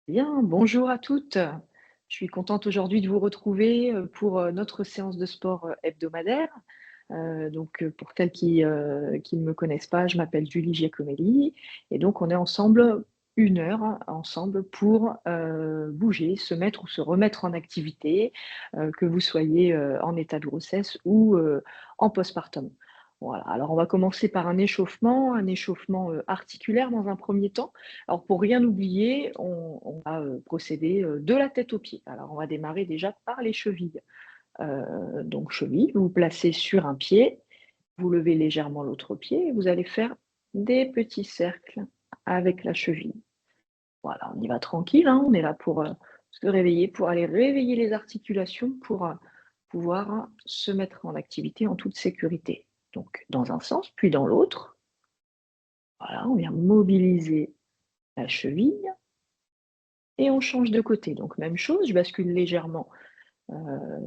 Bien, bonjour à toutes. Je suis contente aujourd'hui de vous retrouver pour notre séance de sport hebdomadaire. Pour celles qui ne me connaissent pas, je m'appelle Julie Giacomelli et donc on est ensemble 1 heure ensemble pour bouger, se mettre ou se remettre en activité, que vous soyez en état de grossesse ou en postpartum. Voilà, alors on va commencer par un échauffement articulaire dans un premier temps. Alors pour rien oublier, on va, procéder, de la tête aux pieds. Alors on va démarrer déjà par les chevilles. Donc chevilles, vous vous placez sur un pied, vous levez légèrement l'autre pied et vous allez faire des petits cercles avec la cheville. Voilà, on y va tranquille, hein, on est là pour, se réveiller, pour aller réveiller les articulations pour, pouvoir se mettre en activité en toute sécurité. Donc dans un sens, puis dans l'autre. Voilà, on vient mobiliser la cheville. Et on change de côté. Donc même chose, je bascule légèrement,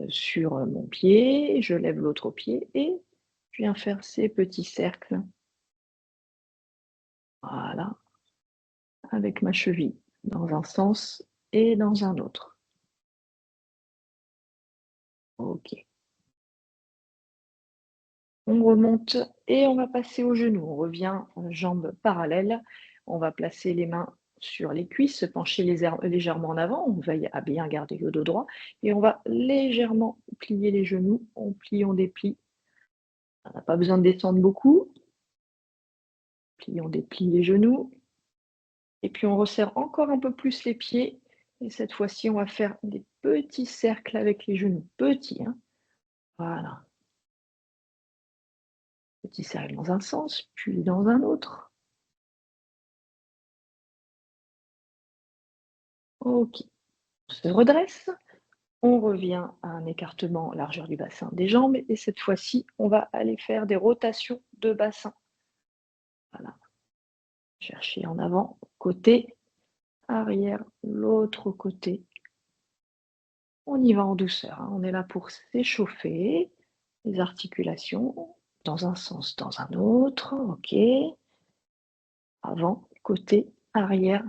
sur, mon pied, je lève l'autre pied et je viens faire ces petits cercles, voilà, avec ma cheville, dans un sens et dans un autre. OK. On remonte et on va passer aux genoux. On revient, jambes parallèles. On va placer les mains sur les cuisses, se pencher légèrement en avant. On veille à bien garder le dos droit et on va légèrement plier les genoux. On plie, on déplie. On n'a pas besoin de descendre beaucoup. Plie, on déplie les genoux et puis on resserre encore un peu plus les pieds et cette fois-ci, on va faire des petits cercles avec les genoux, petits, hein. Voilà, petit cercle dans un sens, puis dans un autre. OK, on se redresse, on revient à un écartement largeur du bassin des jambes et cette fois-ci, on va aller faire des rotations de bassin. Voilà, chercher en avant, côté, arrière, l'autre côté. On y va en douceur, hein, on est là pour s'échauffer, les articulations, dans un sens, dans un autre, OK. Avant, côté, arrière,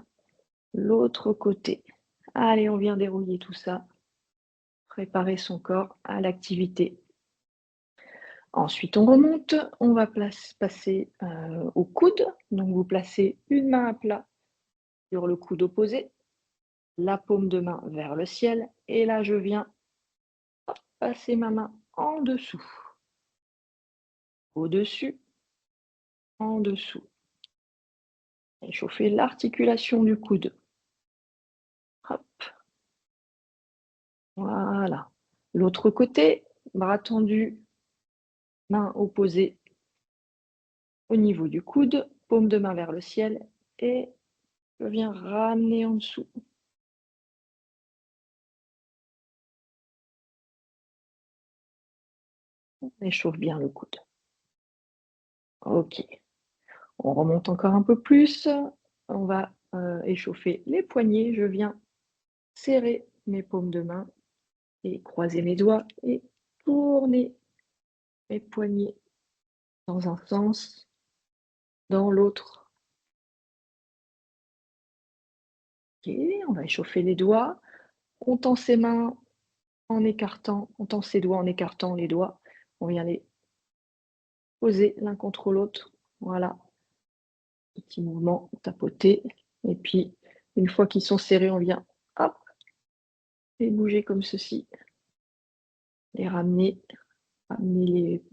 l'autre côté. Allez, on vient dérouiller tout ça, préparer son corps à l'activité. Ensuite, on remonte, on va passer au coude. Donc, vous placez une main à plat sur le coude opposé, la paume de main vers le ciel, et là, je viens passer ma main en dessous, au-dessus, en dessous. Échauffer l'articulation du coude. Hop, voilà. L'autre côté, bras tendus, main opposée au niveau du coude, paume de main vers le ciel et je viens ramener en dessous. On échauffe bien le coude. OK. On remonte encore un peu plus. On va échauffer les poignets. Je viens serrer mes paumes de main et croiser mes doigts et tourner mes poignets dans un sens, dans l'autre. OK, on va échauffer les doigts. On tend ses mains en écartant, on tend ses doigts en écartant les doigts. On vient les poser l'un contre l'autre. Voilà, petit mouvement, tapoter. Et puis, une fois qu'ils sont serrés, on vient, hop, les bouger comme ceci, les ramener, ramener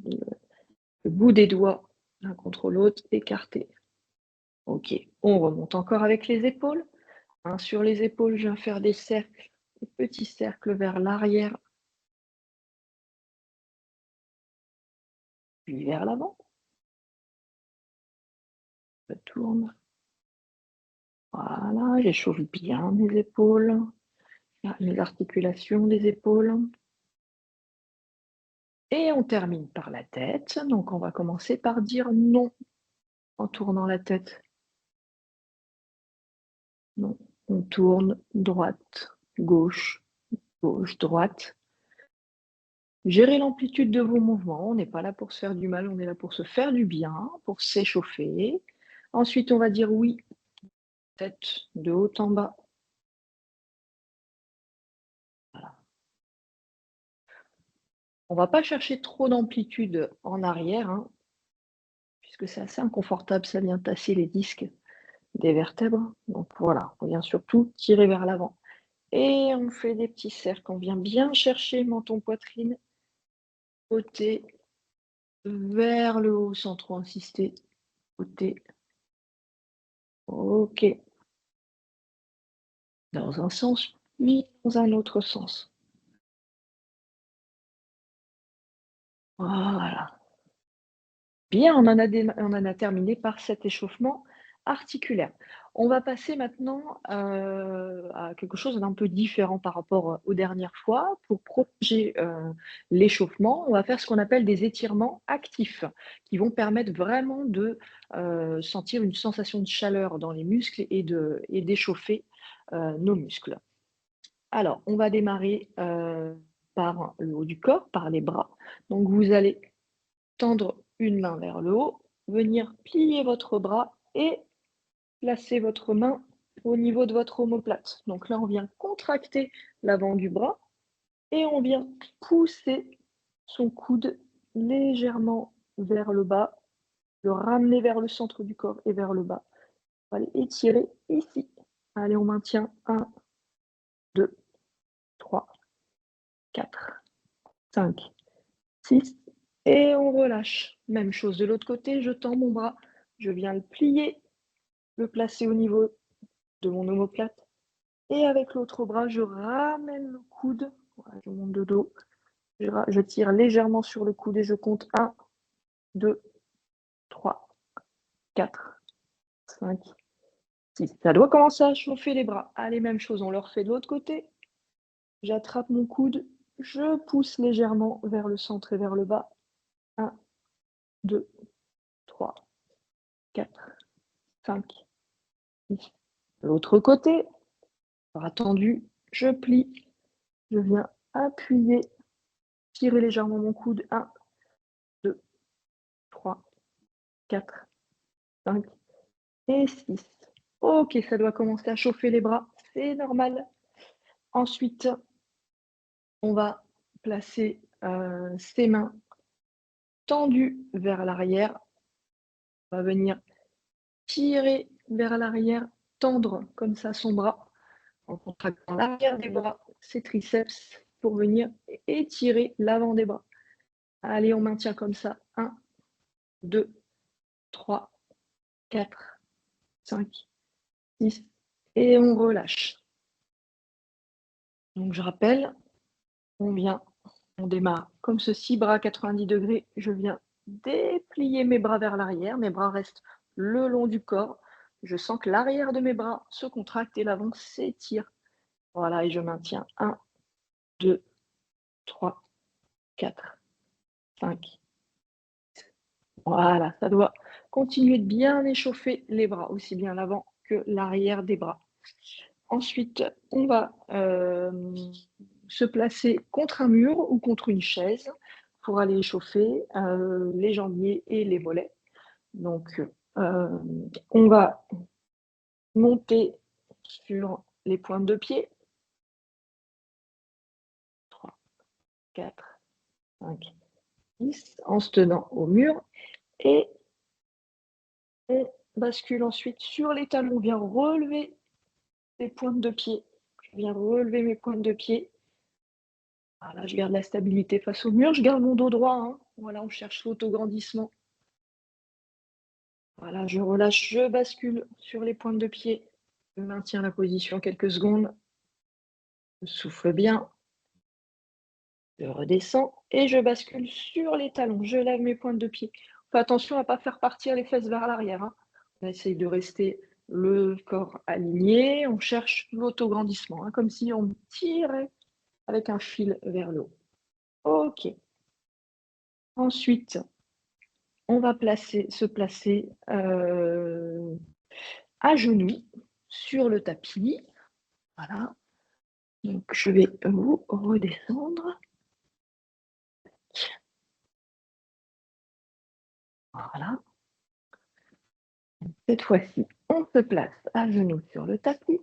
le bout des doigts l'un contre l'autre, écarter. OK, on remonte encore avec les épaules. Main sur les épaules, je viens faire des cercles, des petits cercles vers l'arrière, puis vers l'avant. Je tourne. Voilà, j'échauffe bien mes épaules, mes articulations des épaules. Et on termine par la tête. Donc on va commencer par dire non en tournant la tête. Non, on tourne droite, gauche, gauche, droite. Gérez l'amplitude de vos mouvements. On n'est pas là pour se faire du mal, on est là pour se faire du bien, pour s'échauffer. Ensuite, on va dire oui, tête de haut en bas. On ne va pas chercher trop d'amplitude en arrière, hein, puisque c'est assez inconfortable, ça vient tasser les disques des vertèbres. Donc voilà, on vient surtout tirer vers l'avant. Et on fait des petits cercles, on vient bien chercher menton, poitrine, côté, vers le haut sans trop insister, côté, ok, dans un sens, puis dans un autre sens. Voilà. Bien, on en a terminé par cet échauffement articulaire. On va passer maintenant, à quelque chose d'un peu différent par rapport, aux dernières fois. Pour prolonger, l'échauffement, on va faire ce qu'on appelle des étirements actifs, qui vont permettre vraiment de, sentir une sensation de chaleur dans les muscles et d'échauffer, nos muscles. Alors, on va démarrer, par le haut du corps, par les bras. Donc vous allez tendre une main vers le haut, venir plier votre bras et placer votre main au niveau de votre omoplate. Donc là, on vient contracter l'avant du bras et on vient pousser son coude légèrement vers le bas, le ramener vers le centre du corps et vers le bas. On va aller étirer ici. Allez, on maintient 1, 2, 3, 4, 5, 6 et on relâche. Même chose de l'autre côté, je tends mon bras, je viens le plier, le placer au niveau de mon omoplate et avec l'autre bras, je ramène le coude, voilà, je monte de dos, je tire légèrement sur le coude et je compte 1, 2, 3, 4, 5, 6. Ça doit commencer à chauffer les bras. Allez, même chose, on le refait de l'autre côté. J'attrape mon coude, je pousse légèrement vers le centre et vers le bas. 1, 2, 3, 4, 5, 6. De l'autre côté, bras tendu, je plie, je viens appuyer, tirer légèrement mon coude. 1, 2, 3, 4, 5 et 6. Ok, ça doit commencer à chauffer les bras, c'est normal. Ensuite, on va placer ses mains tendues vers l'arrière. On va venir tirer vers l'arrière, tendre comme ça son bras, en contractant l'arrière des bras, ses triceps, pour venir étirer l'avant des bras. Allez, on maintient comme ça. 1, 2, 3, 4, 5, 6 et on relâche. Donc je rappelle, on démarre comme ceci, bras à 90 degrés. Je viens déplier mes bras vers l'arrière, mes bras restent le long du corps. Je sens que l'arrière de mes bras se contracte et l'avant s'étire. Voilà, et je maintiens 1, 2, 3, 4, 5. Voilà, ça doit continuer de bien échauffer les bras, aussi bien l'avant que l'arrière des bras. Ensuite, on va se placer contre un mur ou contre une chaise pour aller échauffer les jambiers et les mollets. Donc, on va monter sur les pointes de pied. 3, 4, 5, 6, en se tenant au mur. Et on bascule ensuite sur les talons. On vient relever les pointes de pied. Je viens relever mes pointes de pied. Voilà, je garde la stabilité face au mur, je garde mon dos droit, hein. Voilà, on cherche l'autograndissement. Voilà, je relâche, je bascule sur les pointes de pied. Je maintiens la position quelques secondes. Je souffle bien. Je redescends et je bascule sur les talons. Je lève mes pointes de pied. Fais attention à ne pas faire partir les fesses vers l'arrière, hein. On essaye de rester le corps aligné. On cherche l'autograndissement, hein, comme si on tirait avec un fil vers le haut. Ok. Ensuite, on va se placer à genoux sur le tapis. Voilà. Donc, je vais vous redescendre. Voilà. Cette fois-ci, on se place à genoux sur le tapis,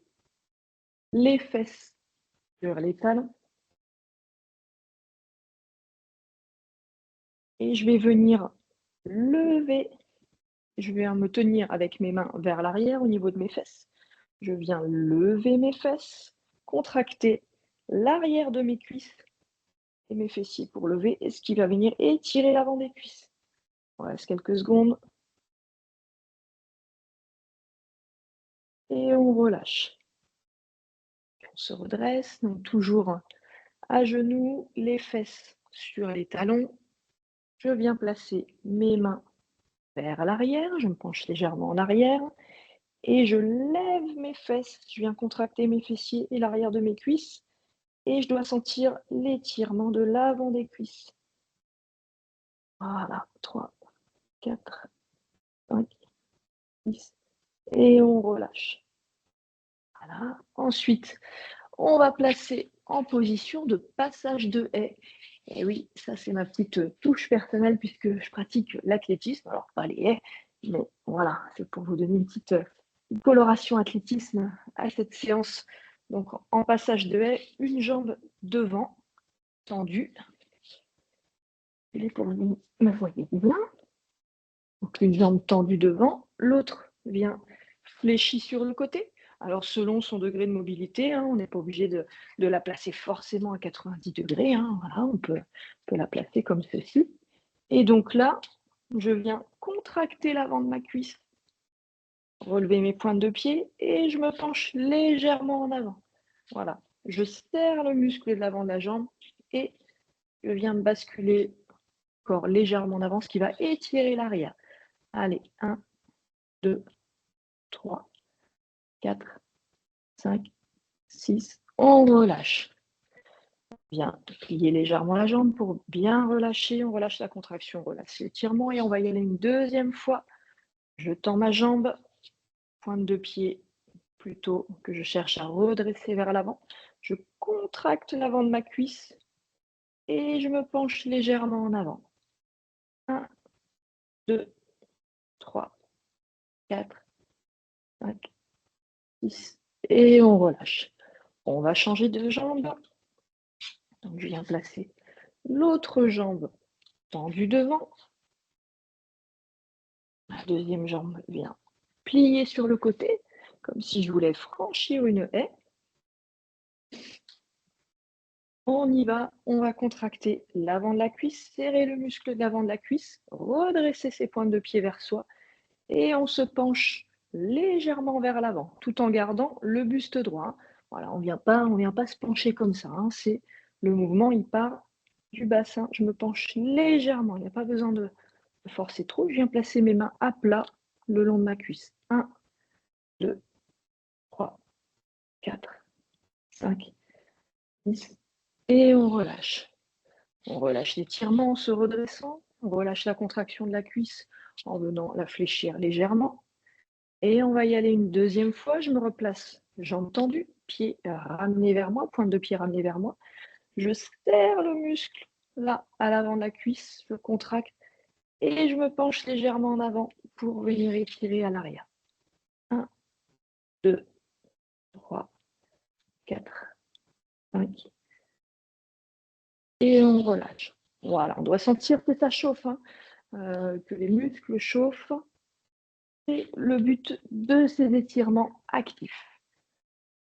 les fesses sur les talons. et je vais venir lever, je viens me tenir avec mes mains vers l'arrière au niveau de mes fesses. Je viens lever mes fesses, contracter l'arrière de mes cuisses et mes fessiers pour lever, et ce qui va venir étirer l'avant des cuisses. On reste quelques secondes et on relâche. On se redresse, donc toujours à genoux, les fesses sur les talons. Je viens placer mes mains vers l'arrière, je me penche légèrement en arrière et je lève mes fesses. Je viens contracter mes fessiers et l'arrière de mes cuisses et je dois sentir l'étirement de l'avant des cuisses. Voilà, 3, 4, 5, 6 et on relâche. Voilà. Ensuite, on va placer en position de passage de haie. Et oui, ça c'est ma petite touche personnelle puisque je pratique l'athlétisme, alors pas les haies, mais voilà, c'est pour vous donner une petite coloration athlétisme à cette séance. Donc en passage de haie, une jambe devant, tendue. Et pour que vous me voyez bien. Donc une jambe tendue devant, l'autre vient fléchie sur le côté. Alors selon son degré de mobilité, on n'est pas obligé de la placer forcément à 90 degrés. Voilà, on peut la placer comme ceci. Et donc là, je viens contracter l'avant de ma cuisse, relever mes pointes de pied et je me penche légèrement en avant. Voilà, je serre le muscle de l'avant de la jambe et je viens me basculer corps légèrement en avant, ce qui va étirer l'arrière. Allez, 1, 2, 3, 4, 5, 6. On relâche. On vient plier légèrement la jambe pour bien relâcher. On relâche la contraction, on relâche l'étirement et on va y aller une deuxième fois. Je tends ma jambe, pointe de pied plutôt que je cherche à redresser vers l'avant. Je contracte l'avant de ma cuisse et je me penche légèrement en avant. 1, 2, 3, 4, 5, 6 et on relâche. On va changer de jambe. Donc je viens placer l'autre jambe tendue devant. La deuxième jambe vient plier sur le côté, comme si je voulais franchir une haie. On y va, on va contracter l'avant de la cuisse, serrer le muscle de l'avant de la cuisse, redresser ses pointes de pied vers soi et on se penche légèrement vers l'avant, tout en gardant le buste droit. Voilà, on vient pas se pencher comme ça. C'est le mouvement, il part du bassin. Je me penche légèrement. Il n'y a pas besoin de forcer trop. Je viens placer mes mains à plat le long de ma cuisse. 1, 2, 3, 4, 5, 6 et on relâche. On relâche l'étirement en se redressant. On relâche la contraction de la cuisse en venant la fléchir légèrement. Et on va y aller une deuxième fois. Je me replace, jambes tendues, pieds ramenés vers moi, pointe de pied ramenée vers moi. Je serre le muscle là à l'avant de la cuisse, je contracte et je me penche légèrement en avant pour venir étirer à l'arrière. 1, 2, 3, 4, 5 et on relâche. Voilà, on doit sentir que ça chauffe, que les muscles chauffent. C'est le but de ces étirements actifs.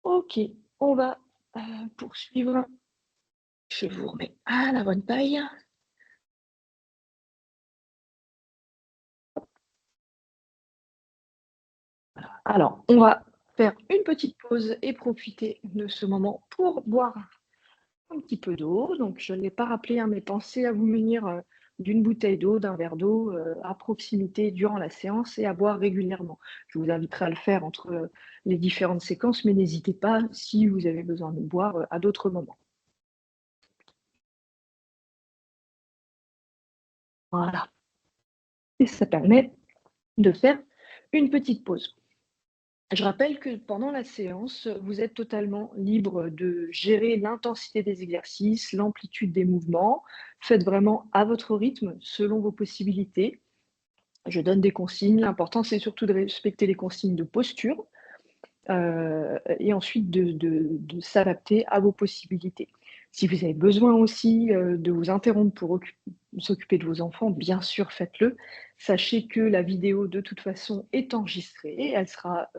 Ok, on va poursuivre. Je vous remets à la bonne taille. Voilà. Alors, on va faire une petite pause et profiter de ce moment pour boire un petit peu d'eau. Donc, je ne l'ai pas rappelé, mais pensez à vous munir d'une bouteille d'eau, d'un verre d'eau à proximité durant la séance et à boire régulièrement. Je vous inviterai à le faire entre les différentes séquences, mais n'hésitez pas si vous avez besoin de boire à d'autres moments. Voilà. Et ça permet de faire une petite pause. Je rappelle que pendant la séance, vous êtes totalement libre de gérer l'intensité des exercices, l'amplitude des mouvements. Faites vraiment à votre rythme, selon vos possibilités. Je donne des consignes. L'important, c'est surtout de respecter les consignes de posture et ensuite de s'adapter à vos possibilités. Si vous avez besoin aussi, de vous interrompre pour s'occuper de vos enfants, bien sûr, faites-le. Sachez que la vidéo, de toute façon, est enregistrée. Elle sera,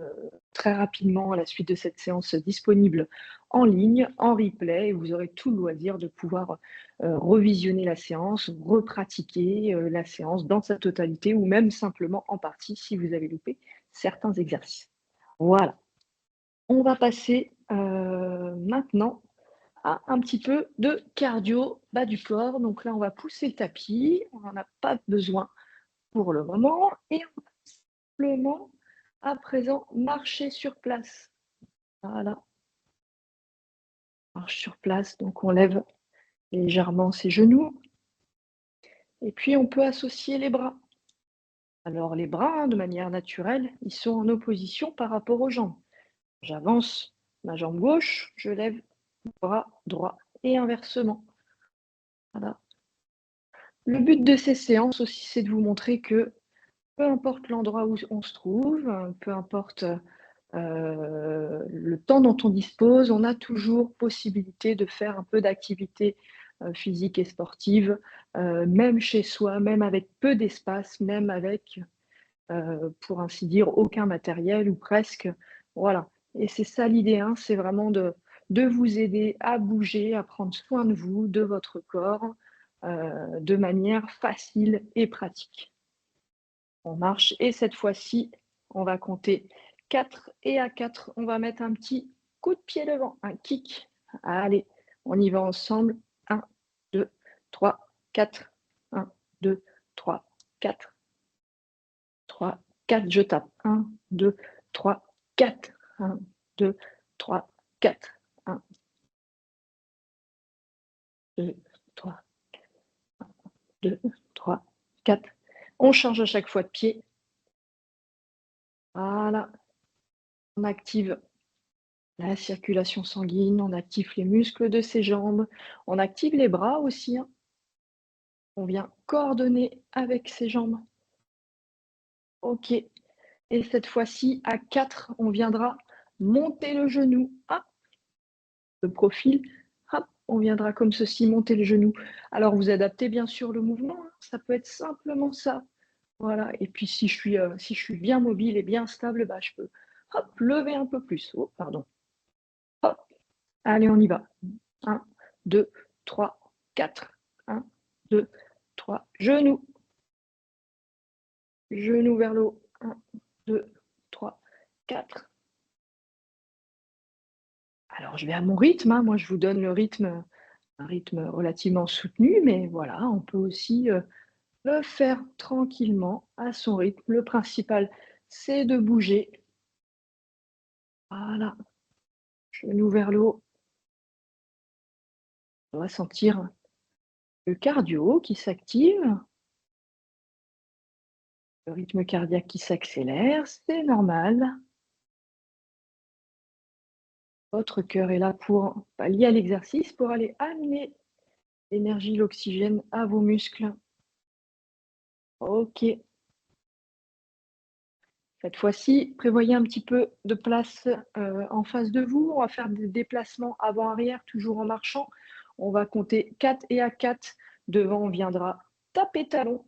très rapidement, à la suite de cette séance, disponible en ligne, en replay et vous aurez tout le loisir de pouvoir, revisionner la séance, repratiquer, la séance dans sa totalité ou même simplement en partie si vous avez loupé certains exercices. Voilà. On va passer, maintenant à un petit peu de cardio bas du corps. Donc là, on va pousser le tapis, on n'en a pas besoin pour le moment et on va simplement, à présent, marcher sur place. Voilà, marche sur place, donc on lève légèrement ses genoux et puis on peut associer les bras. Alors les bras, de manière naturelle, ils sont en opposition par rapport aux jambes. J'avance ma jambe gauche, je lève le bras droit et inversement. Voilà. Le but de ces séances aussi, c'est de vous montrer que peu importe l'endroit où on se trouve, peu importe, le temps dont on dispose, on a toujours possibilité de faire un peu d'activité, physique et sportive, même chez soi, même avec peu d'espace, même avec, pour ainsi dire, aucun matériel ou presque. Voilà et c'est ça l'idée, hein, c'est vraiment de vous aider à bouger, à prendre soin de vous, de votre corps, de manière facile et pratique. On marche et cette fois-ci, on va compter 4 et à 4, on va mettre un petit coup de pied devant, un kick. Allez, on y va ensemble. 1, 2, 3, 4. 1, 2, 3, 4. 3, 4, je tape. 1, 2, 3, 4. 1, 2, 3, 4. 1, 2, 3, 2, 3, 4. On change à chaque fois de pied. Voilà, on active la circulation sanguine, on active les muscles de ses jambes, on active les bras aussi, hein. On vient coordonner avec ses jambes. OK. Et cette fois-ci, à 4, on viendra monter le genou. Hop, le profil. Hop, on viendra comme ceci, monter le genou. Alors vous adaptez bien sûr le mouvement, hein, ça peut être simplement ça. Voilà. Et puis si je suis bien mobile et bien stable, bah, je peux, hop, lever un peu plus. Oh, pardon. Hop. Allez, on y va. 1, 2, 3, 4. 1, 2, 3. Genoux. Genoux vers le haut. 1, 2, 3, 4. Alors, je vais à mon rythme, hein. Moi, je vous donne le rythme, un rythme relativement soutenu, mais voilà, on peut aussi, le faire tranquillement à son rythme. Le principal, c'est de bouger. Voilà, genoux vers le haut. On va sentir le cardio qui s'active, le rythme cardiaque qui s'accélère, c'est normal. Votre cœur est là pour pallier à l'exercice, pour aller amener l'énergie, l'oxygène à vos muscles. OK. Cette fois-ci, prévoyez un petit peu de place, en face de vous. On va faire des déplacements avant-arrière, toujours en marchant. On va compter 4 et à 4. Devant, on viendra taper talon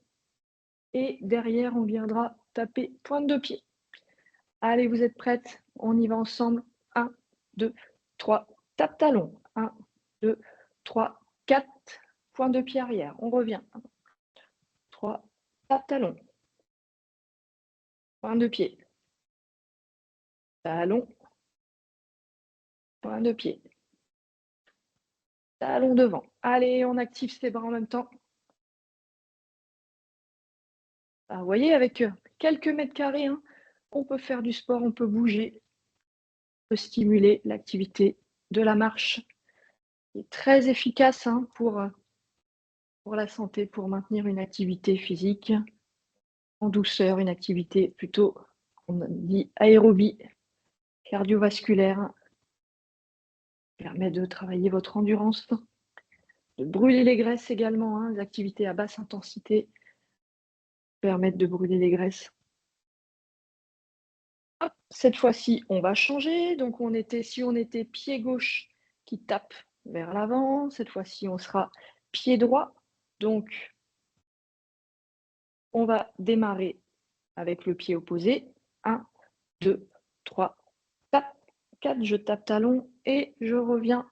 et derrière, on viendra taper pointe de pied. Allez, vous êtes prêtes? On y va ensemble. 1, 2, 3, tape talon. 1, 2, 3, 4, pointe de pied arrière. On revient. 1, 3, tape talon. Pointe de pied. Talon, pointe de pied. Talon devant. Allez, on active ses bras en même temps. Ah, vous voyez, avec quelques mètres carrés, hein, on peut faire du sport, on peut bouger, on peut stimuler l'activité de la marche. C'est très efficace hein, pour la santé, pour maintenir une activité physique en douceur, une activité plutôt, on dit aérobie, cardiovasculaire, permet de travailler votre endurance, de brûler les graisses également, hein, les activités à basse intensité permettent de brûler les graisses. Cette fois-ci, on va changer. Donc, si on était pied gauche qui tape, vers l'avant. Cette fois-ci, on sera pied droit. Donc, on va démarrer avec le pied opposé. 1, 2, 3, 4. 4, je tape talon et je reviens.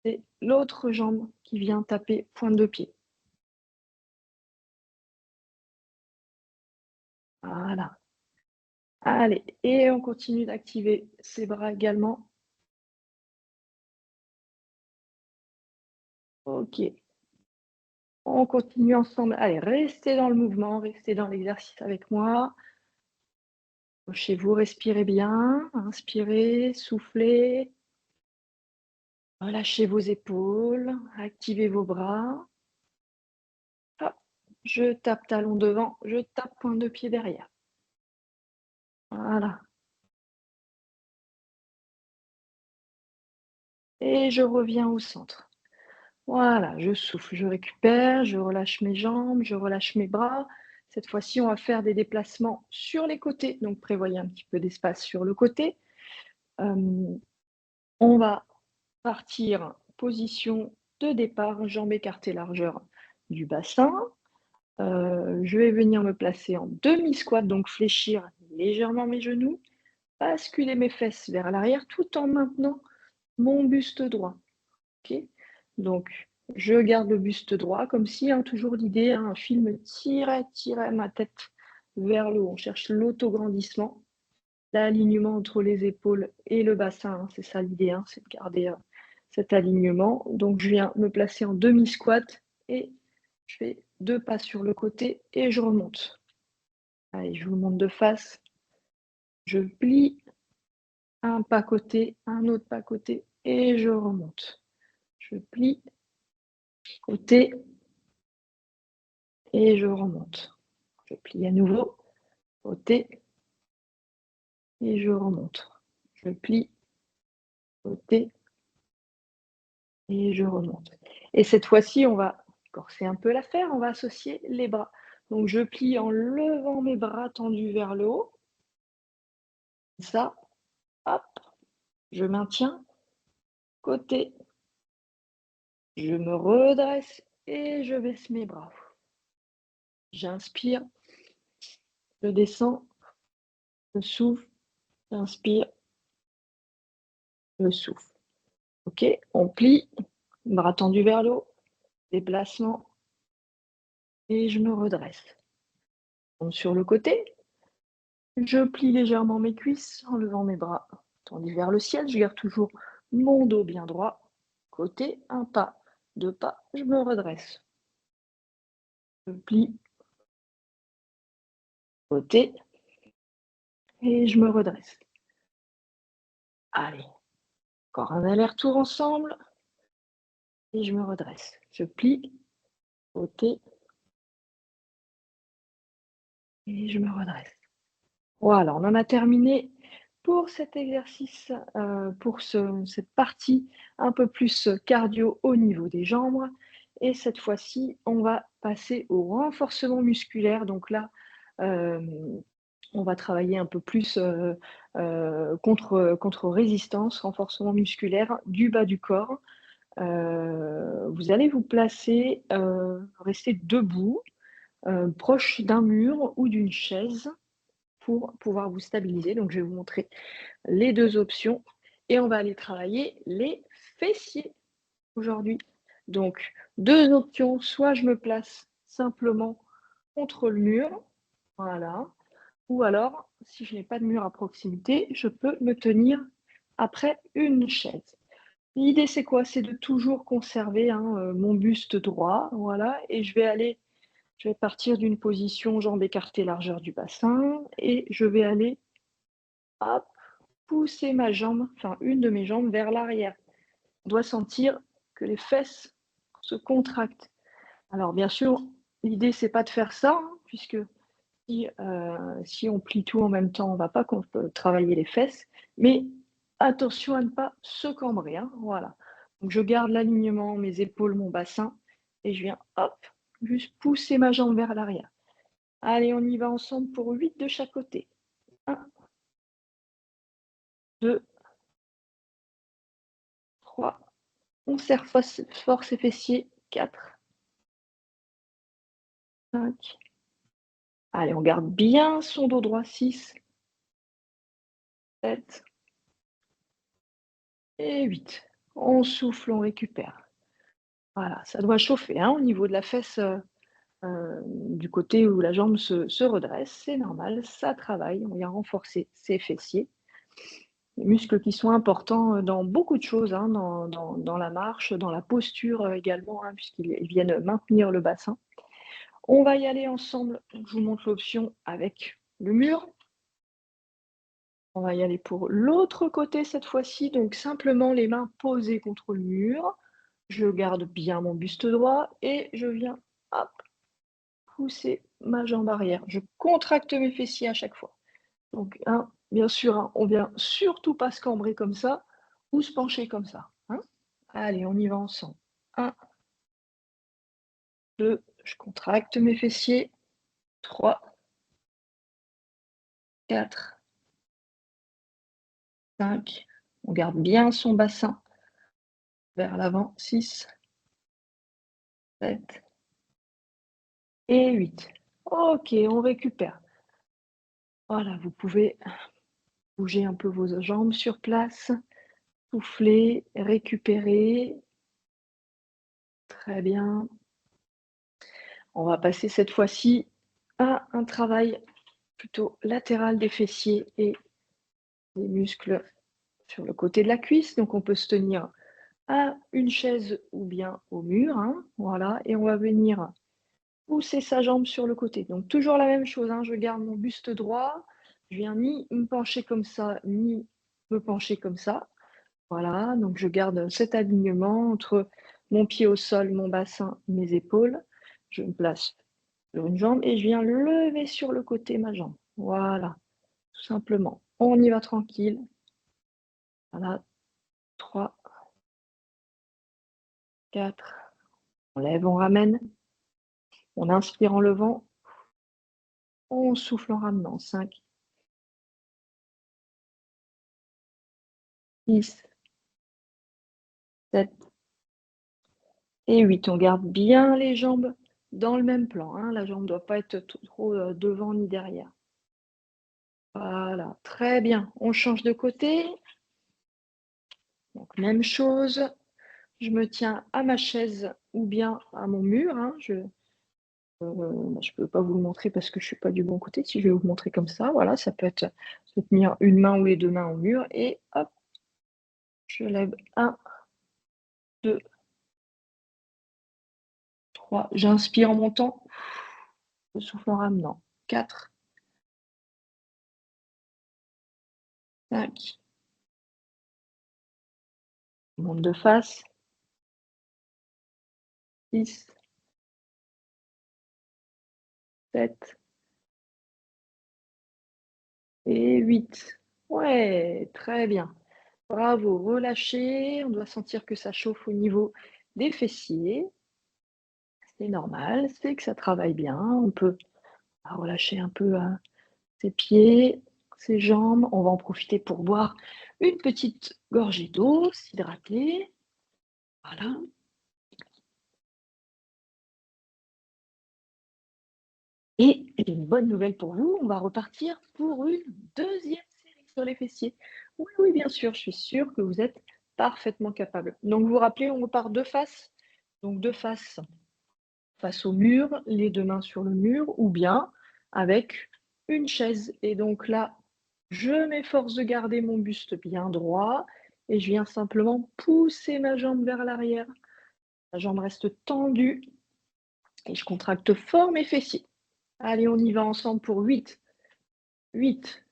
C'est l'autre jambe qui vient taper pointe de pied. Voilà. Allez, et on continue d'activer ses bras également. OK. On continue ensemble. Allez, restez dans le mouvement, restez dans l'exercice avec moi. Chez vous, respirez bien. Inspirez, soufflez. Relâchez vos épaules, activez vos bras. Hop, je tape talon devant, je tape pointe de pied derrière. Voilà. Et je reviens au centre. Voilà, je souffle, je récupère, je relâche mes jambes, je relâche mes bras. Cette fois-ci, on va faire des déplacements sur les côtés. Donc, prévoyez un petit peu d'espace sur le côté. On va partir position de départ, jambes écartées largeur du bassin. Je vais venir me placer en demi-squat, donc fléchir légèrement mes genoux, basculer mes fesses vers l'arrière tout en maintenant mon buste droit. OK? Donc je garde le buste droit comme si, hein, toujours l'idée, hein, un fil me tirait ma tête vers le haut. On cherche l'autograndissement, l'alignement entre les épaules et le bassin, hein, c'est ça l'idée, hein, c'est de garder, cet alignement. Donc je viens me placer en demi-squat et je fais 2 pas sur le côté et je remonte. Allez, je vous montre de face. Je plie, un pas côté, un autre pas côté et je remonte. Je plie, côté et je remonte. Je plie à nouveau, côté et je remonte. Je plie, côté et je remonte. Et cette fois-ci, on va corser un peu l'affaire, on va associer les bras. Donc je plie en levant mes bras tendus vers le haut. Ça, hop, je maintiens, côté, je me redresse et je baisse mes bras. J'inspire, je descends, je souffle, j'inspire, je souffle. OK, on plie, bras tendus vers le haut, déplacement et je me redresse. Donc sur le côté, je plie légèrement mes cuisses en levant mes bras tendus vers le ciel. Je garde toujours mon dos bien droit. Côté, un pas, deux pas, je me redresse. Je plie, côté et je me redresse. Allez, encore un aller-retour ensemble et je me redresse. Je plie, côté et je me redresse. Voilà, on en a terminé pour cet exercice, pour cette partie un peu plus cardio au niveau des jambes. Et cette fois-ci, on va passer au renforcement musculaire. Donc là, on va travailler un peu plus contre résistance, renforcement musculaire du bas du corps. Vous allez vous placer, rester debout, proche d'un mur ou d'une chaise pour pouvoir vous stabiliser. Donc, je vais vous montrer les 2 options et on va aller travailler les fessiers aujourd'hui. Donc, 2 options, soit je me place simplement contre le mur, voilà, ou alors, si je n'ai pas de mur à proximité, je peux me tenir après une chaise. L'idée, c'est quoi? C'est de toujours conserver, hein, mon buste droit, voilà, et je vais partir d'une position jambes écartées, largeur du bassin et je vais aller, hop, pousser ma jambe, enfin une de mes jambes vers l'arrière. On doit sentir que les fesses se contractent. Alors bien sûr, l'idée c'est pas de faire ça, hein, puisque si on plie tout en même temps, on va pas travailler les fesses, mais attention à ne pas se cambrer, hein, voilà. Donc je garde l'alignement, mes épaules, mon bassin et je viens, hop, juste pousser ma jambe vers l'arrière. Allez, on y va ensemble pour 8 de chaque côté. 1, 2, 3, On serre fort ses fessiers. 4, 5. Allez, on garde bien son dos droit. 6, 7 et 8. On souffle, on récupère. Voilà, ça doit chauffer, hein, au niveau de la fesse, du côté où la jambe se redresse, c'est normal, ça travaille. On vient renforcer ses fessiers, les muscles qui sont importants, dans beaucoup de choses, hein, dans la marche, dans la posture, également, hein, puisqu'ils viennent maintenir le bassin. On va y aller ensemble. Je vous montre l'option avec le mur. On va y aller pour l'autre côté cette fois-ci, donc simplement les mains posées contre le mur. Je garde bien mon buste droit et je viens, hop, pousser ma jambe arrière. Je contracte mes fessiers à chaque fois. Donc, bien sûr, hein, on vient surtout pas se cambrer comme ça ou se pencher comme ça, hein. Allez, on y va ensemble. 1, 2, je contracte mes fessiers. 3, 4, 5. On garde bien son bassin vers l'avant. 6, 7 et 8. OK, on récupère. Voilà, vous pouvez bouger un peu vos jambes sur place, souffler, récupérer. Très bien. On va passer cette fois-ci à un travail plutôt latéral des fessiers et des muscles sur le côté de la cuisse. Donc on peut se tenir à une chaise ou bien au mur, hein, voilà, et on va venir pousser sa jambe sur le côté. Donc toujours la même chose, hein, je garde mon buste droit, je viens ni me pencher comme ça, ni me pencher comme ça. Voilà, donc je garde cet alignement entre mon pied au sol, mon bassin, mes épaules. Je me place sur une jambe et je viens lever sur le côté ma jambe. Voilà, tout simplement. On y va tranquille. Voilà, 3, 4. On lève, on ramène. On inspire en levant. On souffle en ramenant. 5, 6, 7 et 8. On garde bien les jambes dans le même plan, hein. La jambe ne doit pas être trop devant ni derrière. Voilà, très bien. On change de côté. Donc même chose, je me tiens à ma chaise ou bien à mon mur, hein. Je peux pas vous le montrer parce que je suis pas du bon côté. Si je vais vous montrer comme ça, voilà, ça peut être se tenir une main ou les 2 mains au mur et hop, je lève 1, 2, 3. J'inspire en montant, je souffle en ramenant. 4, 5, je monte de face. 6, 7 et 8. Ouais, très bien. Bravo, relâchez. On doit sentir que ça chauffe au niveau des fessiers. C'est normal, c'est que ça travaille bien. On peut relâcher un peu ses pieds, ses jambes. On va en profiter pour boire une petite gorgée d'eau, s'hydrater. Voilà. Et j'ai une bonne nouvelle pour vous, on va repartir pour une deuxième série sur les fessiers. Oui, oui, bien sûr, je suis sûre que vous êtes parfaitement capable. Donc, vous vous rappelez, on repart de face. Donc, de face, face au mur, les 2 mains sur le mur ou bien avec une chaise. Et donc là, je m'efforce de garder mon buste bien droit et je viens simplement pousser ma jambe vers l'arrière. La jambe reste tendue et je contracte fort mes fessiers. Allez, on y va ensemble pour 8, 8,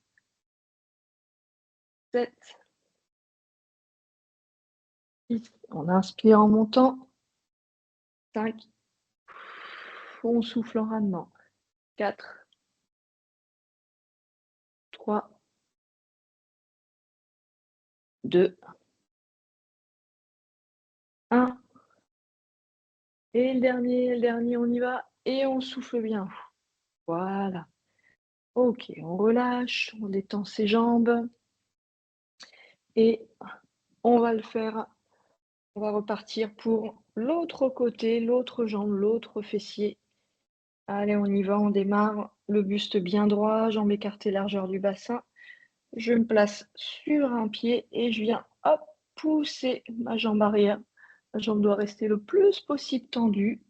7, 6. On inspire en montant. 5. On souffle en ramenant. 4, 3, 2, 1. Et le dernier, on y va et on souffle bien. Voilà. OK, on relâche, on détend ses jambes et on va le faire On va repartir pour l'autre côté, l'autre jambe, l'autre fessier. Allez, on y va, on démarre. Le buste bien droit, jambes écartées, largeur du bassin. Je me place sur un pied et je viens, hop, pousser ma jambe arrière. La jambe doit rester le plus possible tendue.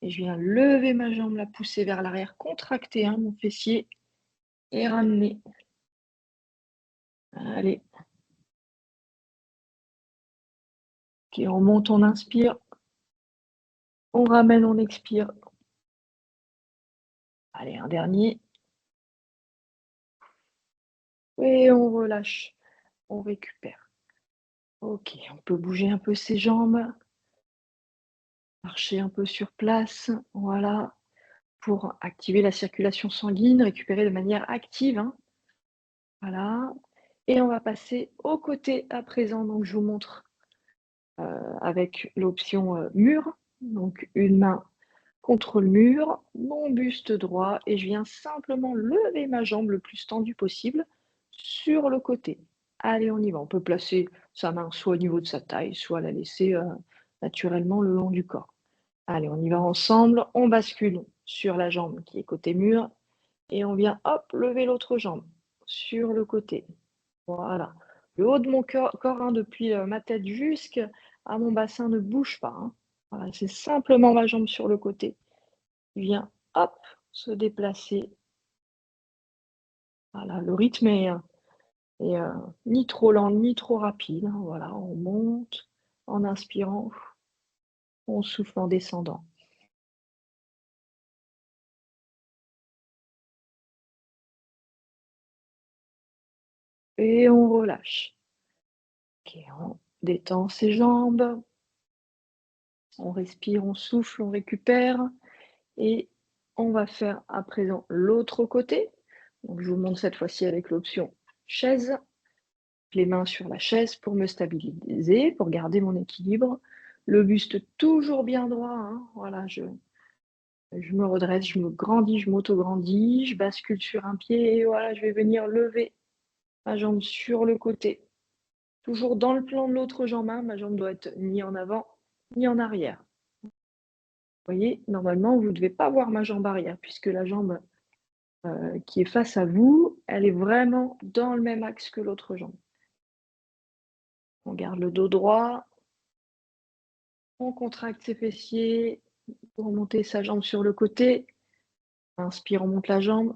Et je viens lever ma jambe, la pousser vers l'arrière, contracter hein, mon fessier et ramener. Allez. Ok, on monte, on inspire. On ramène, on expire. Allez, un dernier. Et on relâche. On récupère. Ok, on peut bouger un peu ses jambes. Marcher un peu sur place. Voilà. Pour activer la circulation sanguine, récupérer de manière active, hein. Voilà. Et on va passer au côté à présent. Donc, je vous montre avec l'option mur. Donc, une main contre le mur, mon buste droit, et je viens simplement lever ma jambe le plus tendue possible sur le côté. Allez, on y va. On peut placer sa main soit au niveau de sa taille, soit la laisser naturellement le long du corps. Allez, on y va ensemble. On bascule sur la jambe qui est côté mur et on vient, hop, lever l'autre jambe sur le côté. Voilà. Le haut de mon corps hein, depuis ma tête jusqu'à mon bassin ne bouge pas, hein. Voilà, c'est simplement ma jambe sur le côté qui vient, hop, se déplacer. Voilà, le rythme est ni trop lent ni trop rapide, hein. Voilà, on monte en inspirant, on souffle en descendant. Et on relâche. Ok, on détend ses jambes, on respire, on souffle, on récupère. Et on va faire à présent l'autre côté. Donc je vous montre cette fois-ci avec l'option chaise. Les mains sur la chaise pour me stabiliser, pour garder mon équilibre. Le buste toujours bien droit, hein. Voilà, je me redresse, je me grandis, je m'auto-grandis, je bascule sur un pied et voilà, je vais venir lever ma jambe sur le côté. Toujours dans le plan de l'autre jambe, hein, ma jambe doit être ni en avant ni en arrière. Vous voyez, normalement, vous ne devez pas voir ma jambe arrière puisque la jambe qui est face à vous, elle est vraiment dans le même axe que l'autre jambe. On garde le dos droit, on contracte ses fessiers pour monter sa jambe sur le côté. Inspire, on monte la jambe.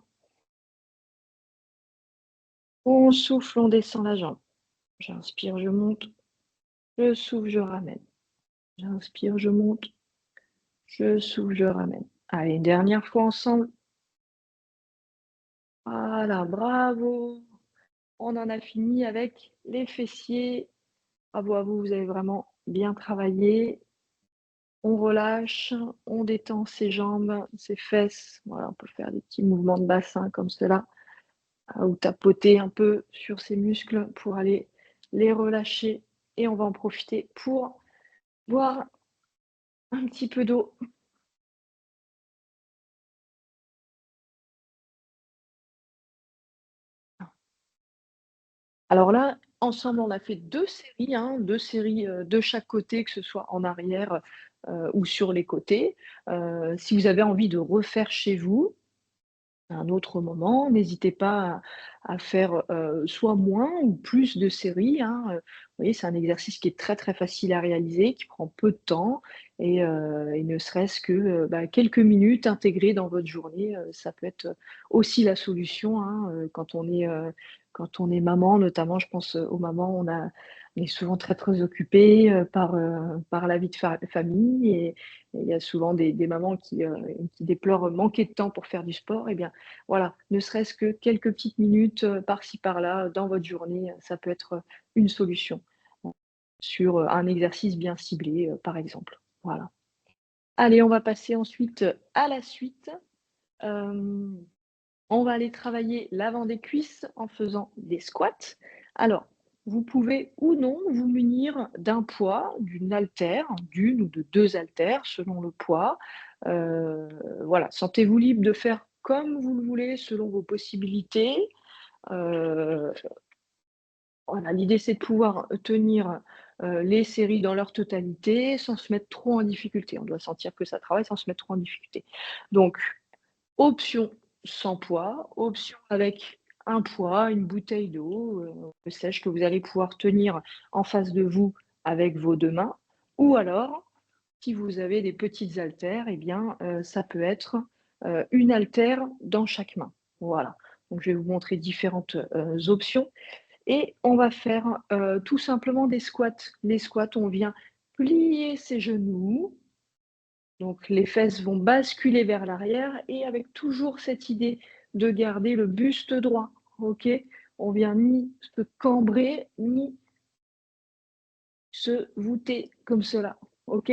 On souffle, on descend la jambe. J'inspire, je monte. Je souffle, je ramène. J'inspire, je monte. Je souffle, je ramène. Allez, une dernière fois ensemble. Voilà, bravo. On en a fini avec les fessiers. Bravo à vous, vous avez vraiment bien travaillé. On relâche, on détend ses jambes, ses fesses. Voilà, on peut faire des petits mouvements de bassin comme cela, ou tapoter un peu sur ses muscles pour aller les relâcher. Et on va en profiter pour boire un petit peu d'eau. Alors là, ensemble, on a fait 2 séries, hein, 2 séries, de chaque côté, que ce soit en arrière, ou sur les côtés. Si vous avez envie de refaire chez vous, à un autre moment, n'hésitez pas à faire, soit moins ou plus de séries, hein, vous voyez, c'est un exercice qui est très, très facile à réaliser, qui prend peu de temps et ne serait-ce que, bah, quelques minutes intégrées dans votre journée, ça peut être aussi la solution, hein, quand on est maman, notamment, je pense, aux mamans, on est souvent très, très occupées, par la vie de famille et il y a souvent des mamans qui déplorent manquer de temps pour faire du sport et bien, voilà, ne serait-ce que quelques petites minutes, par-ci par-là, dans votre journée, ça peut être, une solution, sur, un exercice bien ciblé, par exemple. Voilà. Allez, on va passer ensuite, à la suite. Hem, on va aller travailler l'avant des cuisses en faisant des squats. Alors, vous pouvez ou non vous munir d'un poids, d'une haltère, d'une ou de 2 haltères selon le poids. Heu, voilà, sentez-vous libre de faire comme vous le voulez selon vos possibilités. Heu, Voilà, l'idée, c'est de pouvoir tenir, les séries dans leur totalité sans se mettre trop en difficulté. On doit sentir que ça travaille sans se mettre trop en difficulté. Donc option sans poids, option avec un poids, une bouteille d'eau, sèche que vous allez pouvoir tenir en face de vous avec vos 2 mains, ou alors, si vous avez des petites haltères et bien, ça peut être, 1 haltère dans chaque main. Voilà. Donc je vais vous montrer différentes, options et on va faire, tout simplement des squats. Les squats, on vient plier ses genoux, donc les fesses vont basculer vers l'arrière et avec toujours cette idée de garder le buste droit, OK? On vient ni se cambrer, ni se voûter comme cela, OK?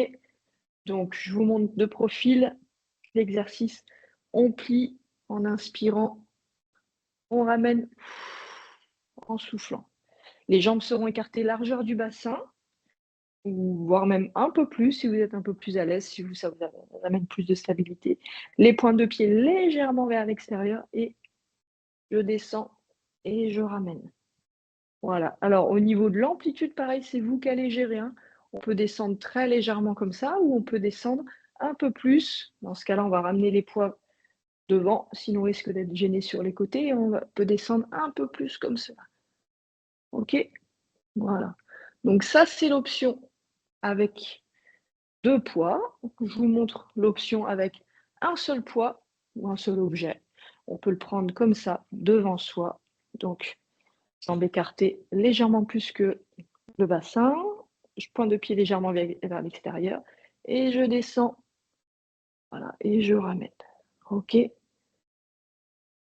Donc je vous montre de profil l'exercice. On plie en inspirant, on ramène en soufflant. Les jambes seront écartées largeur du bassin ou voire même un peu plus si vous êtes un peu plus à l'aise, si vous ça vous amène plus de stabilité. Les pointes de pied légèrement vers l'extérieur et je descends et je ramène. Voilà. Alors au niveau de l'amplitude, pareil, c'est vous qui allez gérer, hein. On peut descendre très légèrement comme ça ou on peut descendre un peu plus. Dans ce cas-là, on va ramener les poids devant, sinon on risque d'être gêné sur les côtés et peut descendre un peu plus comme cela. OK? Voilà. Donc ça, c'est l'option avec 2 poids. Je vous montre l'option avec un seul poids ou un seul objet. On peut le prendre comme ça, devant soi. Donc, jambes écartées légèrement plus que le bassin. Je pointe de pied légèrement vers l'extérieur et je descends. Voilà, et je ramène. OK.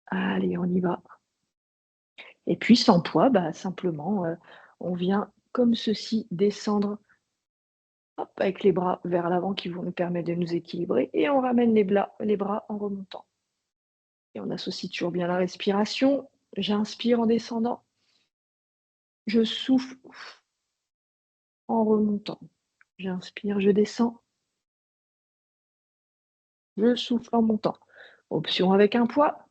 Allez, on y va. Et puis sans poids, bah, simplement, on vient comme ceci descendre, hop, avec les bras vers l'avant qui vont nous permettre de nous équilibrer et on ramène les bras en remontant. Et on associe toujours bien la respiration. J'inspire en descendant, je souffle en remontant. J'inspire, je descends, je souffle en montant. Option avec un poids,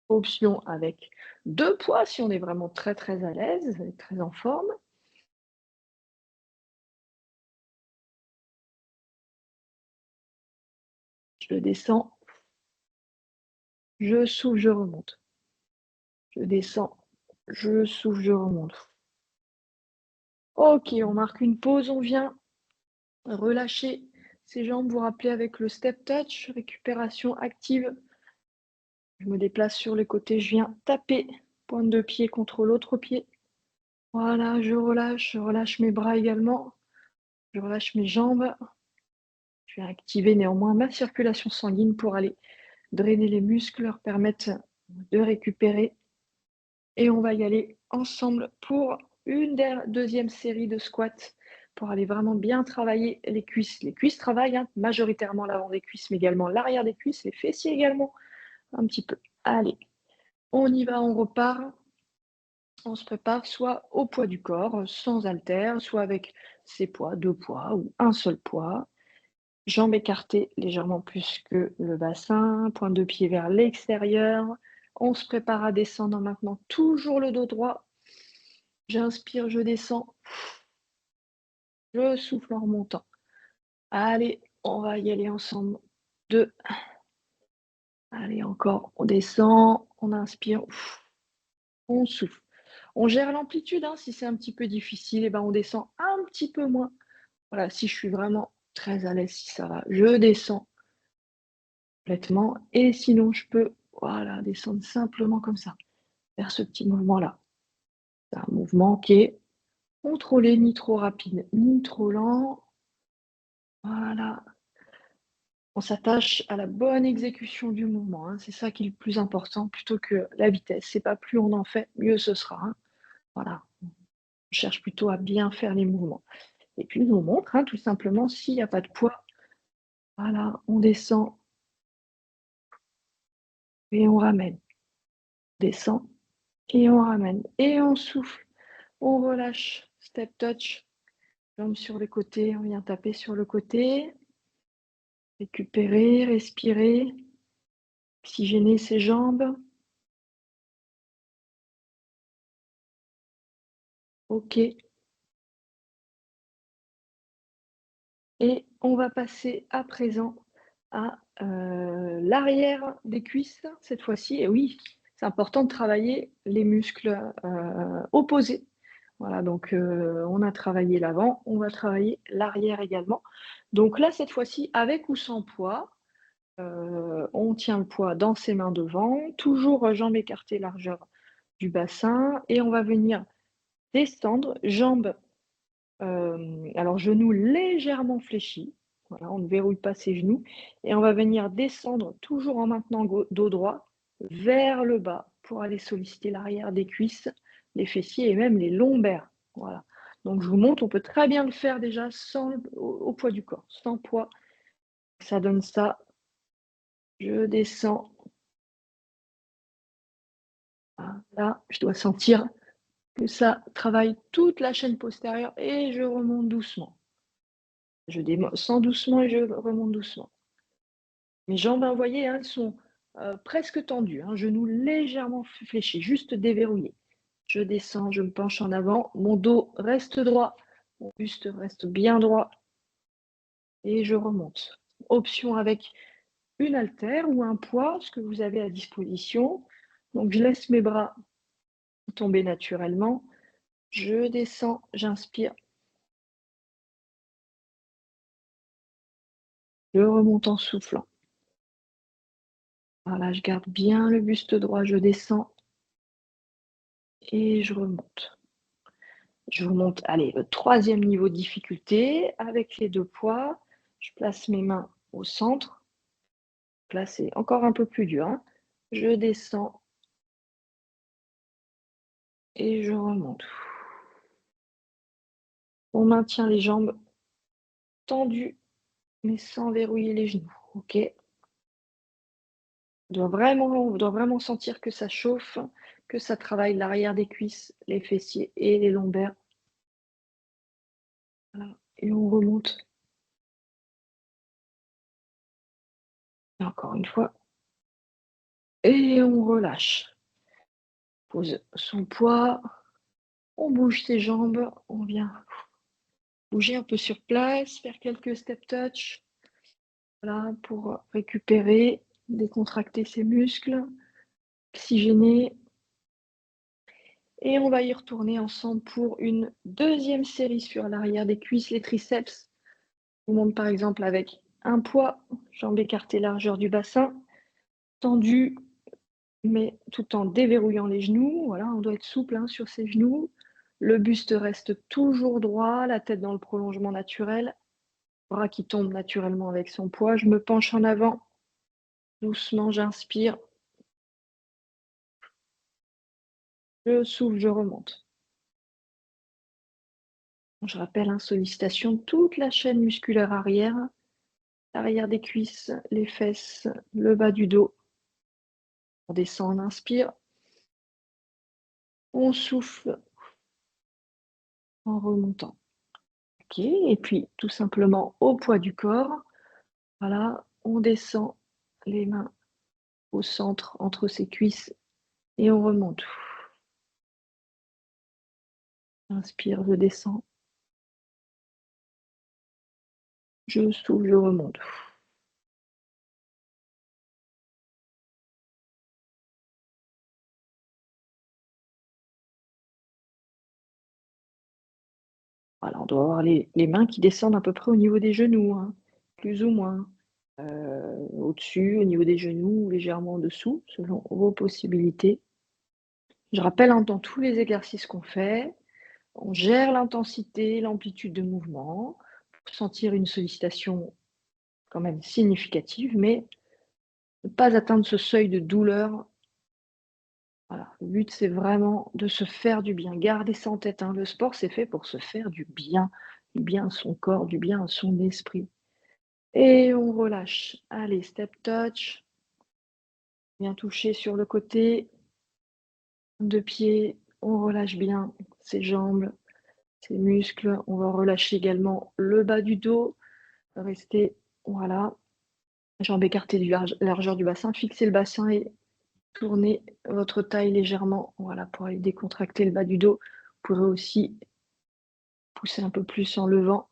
option avec 2 poids si on est vraiment très, très à l'aise et très en forme. Je descends, je souffle, je remonte. Je descends, je souffle, je remonte. OK, on marque une pause, on vient relâcher ses jambes, vous rappelez avec le step touch, récupération active. Je me déplace sur les côtés, je viens taper pointe de pied contre l'autre pied. Voilà, je relâche mes bras également, je relâche mes jambes. Je vais activer néanmoins ma circulation sanguine pour aller drainer les muscles, leur permettre de récupérer. Et on va y aller ensemble pour une deuxième série de squats pour aller vraiment bien travailler les cuisses. Les cuisses travaillent, hein, majoritairement l'avant des cuisses, mais également l'arrière des cuisses, les fessiers également, un petit peu. Allez, on y va, on repart. On se prépare soit au poids du corps, sans haltère, soit avec ses poids, 2 poids ou un seul poids. Jambes écartées légèrement plus que le bassin, pointe de pied vers l'extérieur. On se prépare à descendre maintenant, toujours le dos droit. J'inspire, je descends, je souffle en remontant. Allez, on va y aller ensemble. 2. Allez, encore, on descend, on inspire, on souffle. On gère l'amplitude, hein, si c'est un petit peu difficile, et ben on descend un petit peu moins. Voilà, si je suis vraiment très à l'aise, si ça va, je descends complètement et sinon je peux, voilà, descendre simplement comme ça, faire ce petit mouvement-là. C'est un mouvement qui est contrôlé, ni trop rapide, ni trop lent. Voilà, on s'attache à la bonne exécution du mouvement, hein, c'est ça qui est le plus important plutôt que la vitesse. C'est pas plus on en fait, mieux ce sera, hein. Voilà, on cherche plutôt à bien faire les mouvements et puis je vous montre, hein, tout simplement s'il y a pas de poids, voilà, on descend et on ramène, descend et on ramène et on souffle, on relâche, step touch, jambes sur les côtés, on vient taper sur le côté Récupérer, respirer, oxygéner ses jambes. OK. Et on va passer à présent à, l'arrière des cuisses cette fois-ci et oui, c'est important de travailler les muscles, opposés. Voilà donc on a travaillé l'avant, on va travailler l'arrière également. Donc là, cette fois-ci, avec ou sans poids, on tient le poids dans ses mains devant, toujours, jambes écartées, largeur du bassin et on va venir descendre, jambes alors genoux légèrement fléchis, voilà, on ne verrouille pas ses genoux et on va venir descendre toujours en maintenant dos droit vers le bas pour aller solliciter l'arrière des cuisses, les fessiers et même les lombaires. Voilà. Donc je vous montre, on peut très bien le faire déjà sans au poids du corps, sans poids. Ça donne ça. Je descends. Là, je dois sentir que ça travaille toute la chaîne postérieure et je remonte doucement. Je descends doucement et je remonte doucement. Mes jambes, hein, vous voyez, hein, elles sont, presque tendues, hein, genoux légèrement fléchis, juste déverrouillés. Je descends, je me penche en avant, mon dos reste droit, mon buste reste bien droit et je remonte. Option avec une haltère ou un poids, ce que vous avez à disposition. Donc je laisse mes bras tomber naturellement. Je descends, j'inspire. Je remonte en soufflant. Voilà, je garde bien le buste droit, je descends et je remonte. Je remonte, allez, le 3e niveau de difficulté avec les 2 poids. Je place mes mains au centre. Là, c'est encore un peu plus dur, hein. Je descends et je remonte. On maintient les jambes tendues, mais sans verrouiller les genoux, OK? On doit vraiment sentir que ça chauffe, que ça travaille l'arrière des cuisses, les fessiers et les lombaires. Voilà et on remonte. Et encore une fois et on relâche. Pose son poids, on bouge ses jambes, on vient bouger un peu sur place, faire quelques step touch, voilà, pour récupérer, décontracter ses muscles, oxygéner. Et on va y retourner ensemble pour une 2e série sur l'arrière des cuisses, les triceps. On monte par exemple avec un poids, jambes écartées, largeur du bassin, tendu, mais tout en déverrouillant les genoux. Voilà, on doit être souple hein, sur ses genoux. Le buste reste toujours droit, la tête dans le prolongement naturel, bras qui tombent naturellement avec son poids. Je me penche en avant, doucement, j'inspire. Je souffle, je remonte. Je rappelle, hein, sollicitation de toute la chaîne musculaire arrière, l'arrière des cuisses, les fesses, le bas du dos. On descend, on inspire. On souffle en remontant. OK, et puis tout simplement au poids du corps, voilà, on descend les mains au centre entre ses cuisses et on remonte. Inspire, je descends. Je souffle, je remonte. Voilà, on doit avoir les mains qui descendent à peu près au niveau des genoux, hein, plus ou moins. Au-dessus, au niveau des genoux ou légèrement en dessous, selon vos possibilités. Je rappelle, hein, dans tous les exercices qu'on fait, on gère l'intensité, l'amplitude de mouvement pour sentir une sollicitation quand même significative, mais ne pas atteindre ce seuil de douleur. Voilà, le but, c'est vraiment de se faire du bien. Gardez ça en tête, hein, le sport, c'est fait pour se faire du bien à son corps, du bien à son esprit. Et on relâche. Allez, step touch. Bien toucher sur le côté. 2 pieds, on relâche bien ses jambes, ses muscles. On va relâcher également le bas du dos. Rester, voilà. Jambes écartées du largeur du bassin. Fixez le bassin et tournez votre taille légèrement, voilà, pour aller décontracter le bas du dos. Vous pourrez aussi pousser un peu plus en levant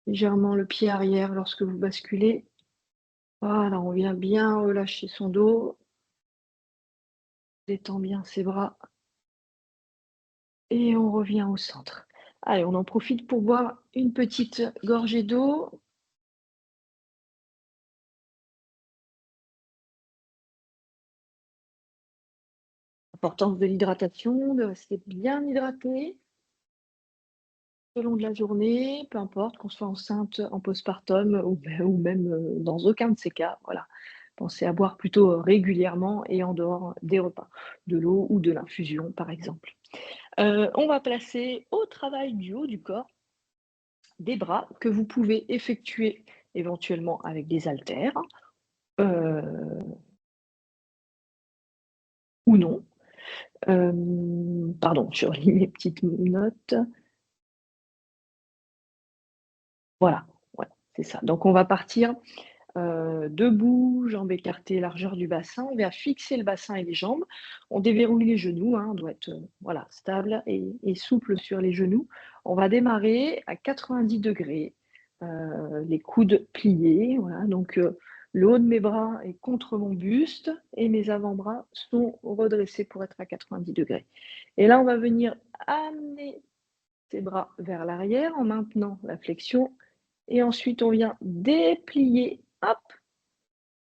légèrement le pied arrière lorsque vous basculez. Voilà, on vient bien relâcher son dos, détend bien ses bras et on revient au centre. Allez, on en profite pour boire une petite gorgée d'eau. Importance de l'hydratation, de rester bien hydraté tout au long de la journée, peu importe qu'on soit enceinte, en postpartum ou même dans aucun de ces cas, voilà. Pensez à boire plutôt régulièrement et en dehors des repas, de l'eau ou de l'infusion par exemple. On va placer au travail du haut du corps des bras que vous pouvez effectuer éventuellement avec des haltères ou non. Pardon, je relis mes petites notes. Voilà, ouais, c'est ça. Donc on va partir debout, jambes écartées, largeur du bassin. On va fixer le bassin et les jambes. On déverrouille les genoux, hein, on doit être voilà, stable et souple sur les genoux. On va démarrer à 90°, les coudes pliés. Voilà, donc le haut de mes bras est contre mon buste et mes avant-bras sont redressés pour être à 90°. Et là, on va venir amener ses bras vers l'arrière en maintenant la flexion. Et ensuite, on vient déplier, hop,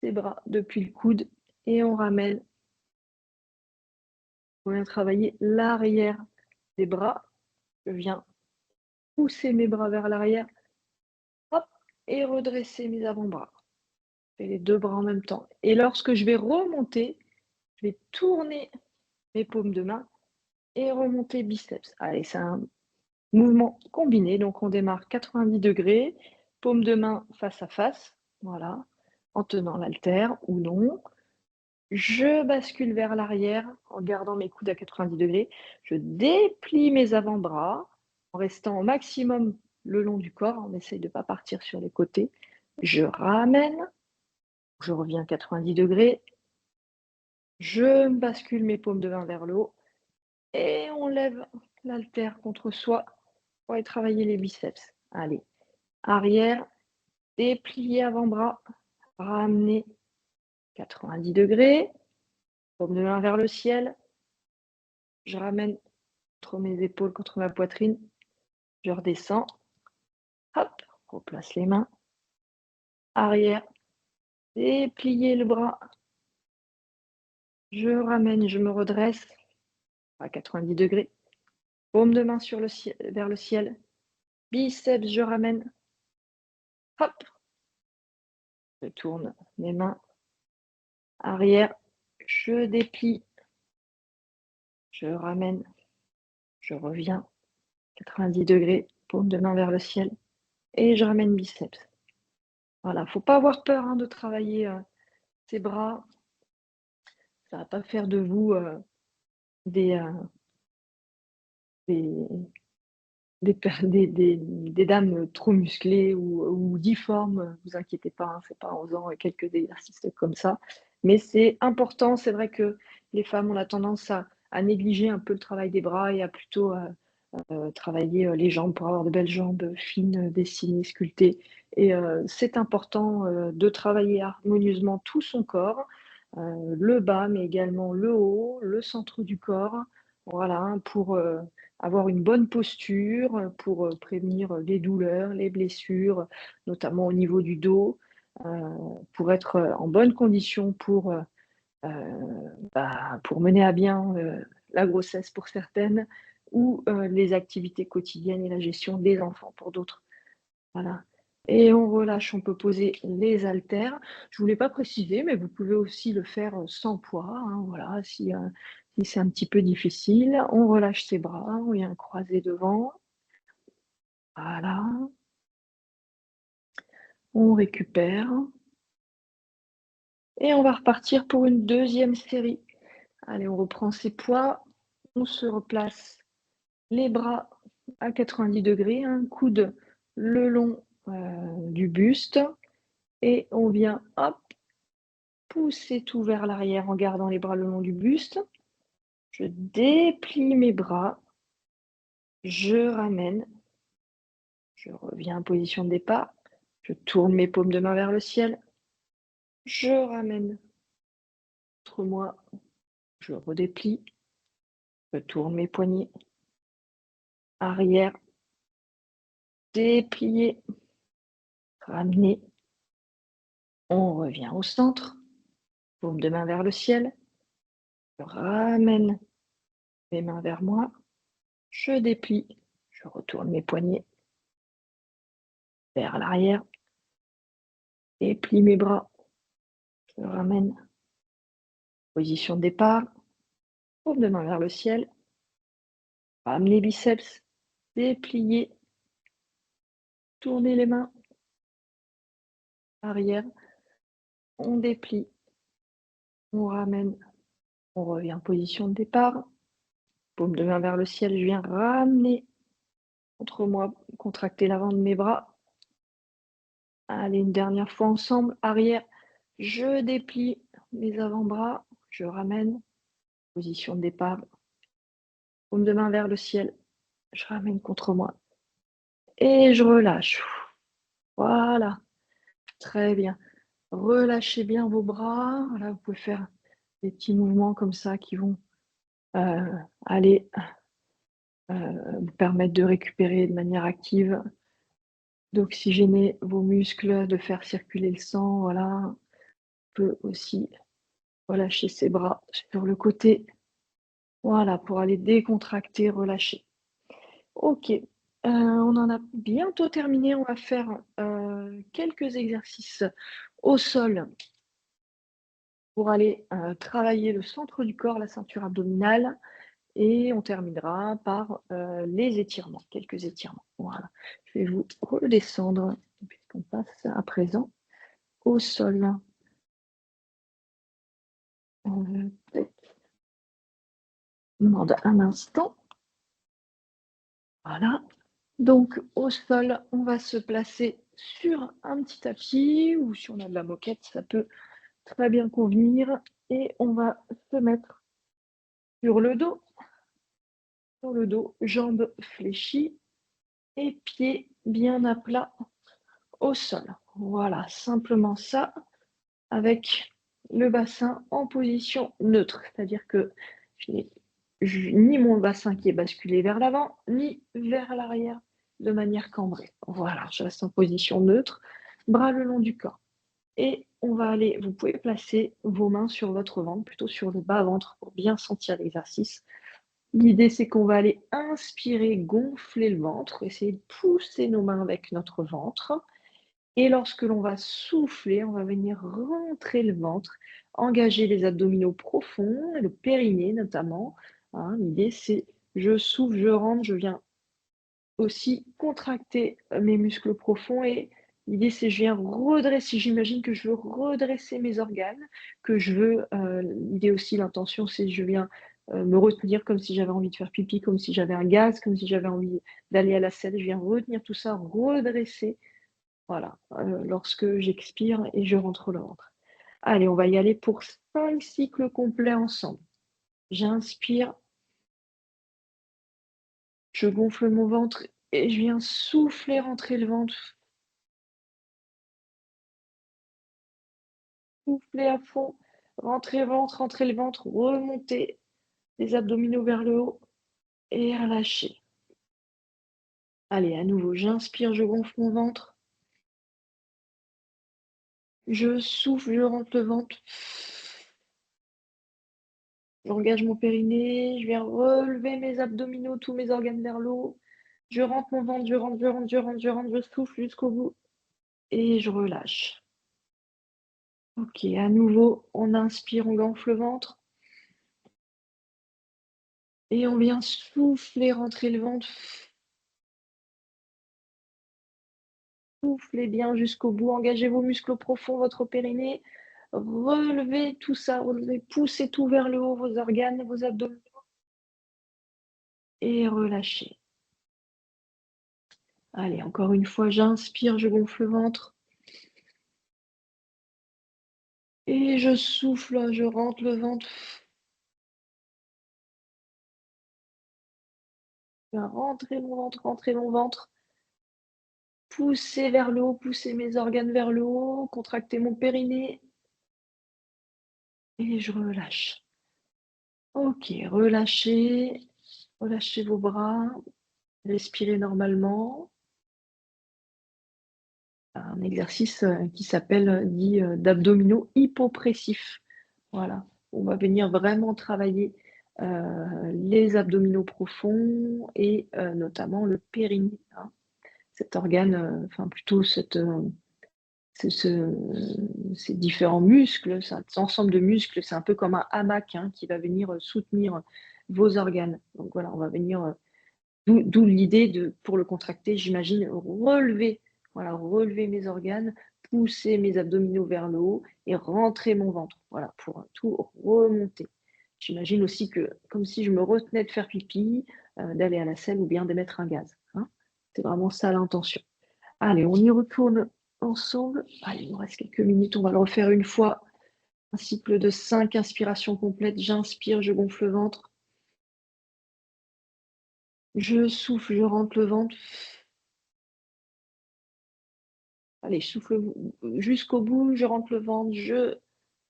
ses bras depuis le coude et on ramène. On vient travailler l'arrière des bras. Je viens pousser mes bras vers l'arrière, hop, et redresser mes avant-bras. Je fais les deux bras en même temps. Et lorsque je vais remonter, je vais tourner mes paumes de main et remonter biceps. Allez, c'est un mouvement combiné. Donc on démarre 90°, paume de main face à face, voilà, en tenant l'haltère ou non. Je bascule vers l'arrière en gardant mes coudes à 90°. Je déplie mes avant-bras en restant au maximum le long du corps. On essaye de ne pas partir sur les côtés. Je ramène, je reviens à 90°. Je bascule mes paumes de main vers le haut et on lève l'haltère contre soi pour aller travailler les biceps. Allez, arrière, déplier avant-bras, ramener 90°, paume de main vers le ciel. Je ramène entre mes épaules, contre ma poitrine. Je redescends. Hop, replace les mains. Arrière. Déplier le bras. Je ramène, je me redresse à 90°. Paume de main sur le ciel, vers le ciel. Biceps, je ramène. Hop. Je tourne mes mains. Arrière. Je déplie. Je ramène. Je reviens. 90°. Paume de main vers le ciel. Et je ramène biceps. Voilà, faut pas avoir peur hein, de travailler ses bras. Ça va pas faire de vous des, des, des dames trop musclées ou difformes. Vous inquiétez pas, hein, c'est pas en faisant quelques exercices comme ça. Mais c'est important, c'est vrai que les femmes ont la tendance à négliger un peu le travail des bras et à plutôt travailler les jambes pour avoir de belles jambes fines, dessinées, sculptées. Et c'est important de travailler harmonieusement tout son corps, le bas, mais également le haut, le centre du corps, voilà, hein, pour avoir une bonne posture, pour prévenir les douleurs, les blessures, notamment au niveau du dos, pour être en bonne condition pour mener à bien la grossesse pour certaines ou les activités quotidiennes et la gestion des enfants pour d'autres. Voilà. Et on relâche, on peut poser les haltères. Je ne voulais pas préciser, mais vous pouvez aussi le faire sans poids, hein, voilà, si c'est un petit peu difficile. On relâche ses bras, on vient croiser devant. Voilà. On récupère. Et on va repartir pour une deuxième série. Allez, on reprend ses poids. On se replace les bras à 90°, un coude le long du buste et on vient hop, pousser tout vers l'arrière en gardant les bras le long du buste. Je déplie mes bras, je ramène, je reviens en position de départ, je tourne mes paumes de main vers le ciel, je ramène contre moi, je redéplie, je tourne mes poignets, arrière, déplier, ramener, on revient au centre, paume de main vers le ciel, je ramène mes mains vers moi, je déplie, je retourne mes poignets vers l'arrière, déplie mes bras, je ramène, position de départ, paume de main vers le ciel, ramener biceps, déplier, tourner les mains, arrière, on déplie, on ramène, on revient en position de départ, paume de main vers le ciel, je viens ramener contre moi, contracter l'avant de mes bras. Allez, une dernière fois ensemble, arrière, je déplie mes avant-bras, je ramène, position de départ, paume de main vers le ciel, je ramène contre moi et je relâche. Voilà, très bien. Relâchez bien vos bras. Voilà, vous pouvez faire des petits mouvements comme ça qui vont aller vous permettre de récupérer de manière active, d'oxygéner vos muscles, de faire circuler le sang. Voilà, on peut aussi relâcher ses bras sur le côté. Voilà, pour aller décontracter, relâcher. Ok, on en a bientôt terminé. On va faire quelques exercices au sol pour aller travailler le centre du corps, la ceinture abdominale. Et on terminera par les étirements, quelques étirements. Voilà. Je vais vous redescendre, puisqu'on passe à présent au sol. Peut-être demande un instant. Voilà. Donc au sol, on va se placer sur un petit tapis ou si on a de la moquette, ça peut très bien convenir. Et on va se mettre sur le dos, jambes fléchies et pieds bien à plat au sol. Voilà, simplement ça, avec le bassin en position neutre. C'est-à-dire que je n'ai ni mon bassin qui est basculé vers l'avant, ni vers l'arrière de manière cambrée. Voilà, je reste en position neutre, bras le long du corps. Et on va aller, vous pouvez placer vos mains sur votre ventre, plutôt sur le bas-ventre pour bien sentir l'exercice. L'idée, c'est qu'on va aller inspirer, gonfler le ventre, essayer de pousser nos mains avec notre ventre. Et lorsque l'on va souffler, on va venir rentrer le ventre, engager les abdominaux profonds, le périnée notamment. Hein. L'idée, c'est je souffle, je rentre, je viens aussi contracter mes muscles profonds et l'idée, c'est je viens redresser. J'imagine que je veux redresser mes organes, que je veux, l'idée aussi, l'intention, c'est je viens me retenir comme si j'avais envie de faire pipi, comme si j'avais un gaz, comme si j'avais envie d'aller à la selle. Je viens retenir tout ça, redresser. Voilà, lorsque j'expire et je rentre le ventre. Allez, on va y aller pour 5 cycles complets ensemble. J'inspire, je gonfle mon ventre et je viens souffler, rentrer le ventre. Souffler à fond, rentrer le ventre, remonter les abdominaux vers le haut et relâcher. Allez, à nouveau, j'inspire, je gonfle mon ventre. Je souffle, je rentre le ventre. J'engage mon périnée, je viens relever mes abdominaux, tous mes organes vers le haut. Je rentre mon ventre, je rentre, je rentre, je rentre, je rentre, je souffle jusqu'au bout et je relâche. Ok, à nouveau, on inspire, on gonfle le ventre et on vient souffler, rentrer le ventre. Soufflez bien jusqu'au bout, engagez vos muscles profonds, votre périnée. Relevez tout ça, relevez, poussez tout vers le haut, vos organes, vos abdominaux et relâchez. Allez, encore une fois, j'inspire, je gonfle le ventre. Et je souffle, je rentre le ventre. Je vais rentrer mon ventre, rentrer mon ventre. Pousser vers le haut, pousser mes organes vers le haut, contracter mon périnée et je relâche. OK, relâchez, relâchez vos bras, respirez normalement. Un exercice, qui s'appelle, d'abdominaux hypopressifs. Voilà, on va venir vraiment travailler, les abdominaux profonds et notamment le périnée, hein. Cet organe, enfin plutôt ce ces différents muscles, cet ensemble de muscles, c'est un peu comme un hamac, hein, qui va venir, soutenir vos organes. Donc voilà, on va venir, d'où l'idée de pour le contracter, j'imagine, relever, voilà, relever mes organes, pousser mes abdominaux vers le haut et rentrer mon ventre, voilà, pour, tout remonter. J'imagine aussi que comme si je me retenais de faire pipi, d'aller à la selle ou bien d'émettre un gaz, hein. C'est vraiment ça l'intention. Allez, on y retourne ensemble. Allez, il nous reste quelques minutes, on va le refaire une fois. Un cycle de 5 inspirations complètes. J'inspire, je gonfle le ventre. Je souffle, je rentre le ventre. Allez, je souffle jusqu'au bout, je rentre le ventre, je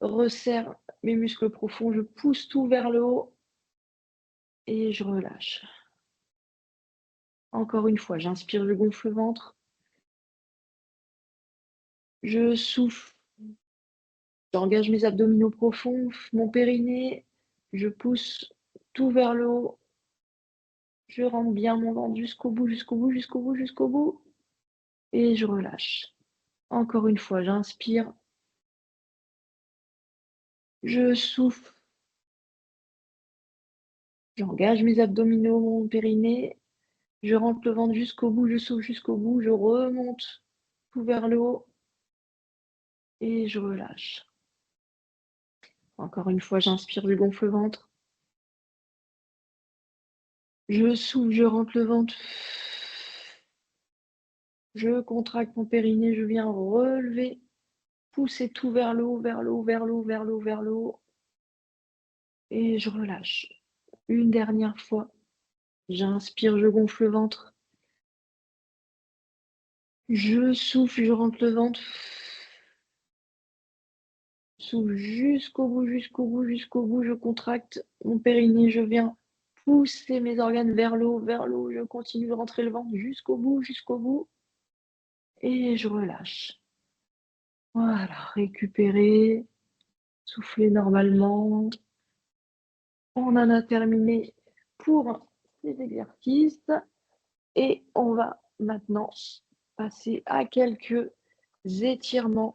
resserre mes muscles profonds, je pousse tout vers le haut et je relâche. Encore une fois, j'inspire, je gonfle le ventre. Je souffle, j'engage mes abdominaux profonds, mon périnée. Je pousse tout vers le haut. Je rentre bien mon ventre jusqu'au bout, jusqu'au bout, jusqu'au bout, jusqu'au bout et je relâche. Encore une fois, j'inspire, je souffle, j'engage mes abdominaux, mon périnée. Je rentre le ventre jusqu'au bout, je souffle jusqu'au bout, je remonte tout vers le haut et je relâche. Encore une fois, j'inspire, je gonfle le ventre. Je souffle, je rentre le ventre. Je contracte mon périnée, je viens relever, pousser tout vers le haut, vers le haut, vers le haut, vers le haut, vers le haut et je relâche. Une dernière fois. J'inspire, je gonfle le ventre. Je souffle, je rentre le ventre. Souffle jusqu'au bout, jusqu'au bout, jusqu'au bout. Je contracte mon périnée. Je viens pousser mes organes vers le haut, vers le haut. Je continue de rentrer le ventre jusqu'au bout, jusqu'au bout. Et je relâche. Voilà, récupérer, souffler normalement. On en a terminé pour ces exercices. Et on va maintenant passer à quelques étirements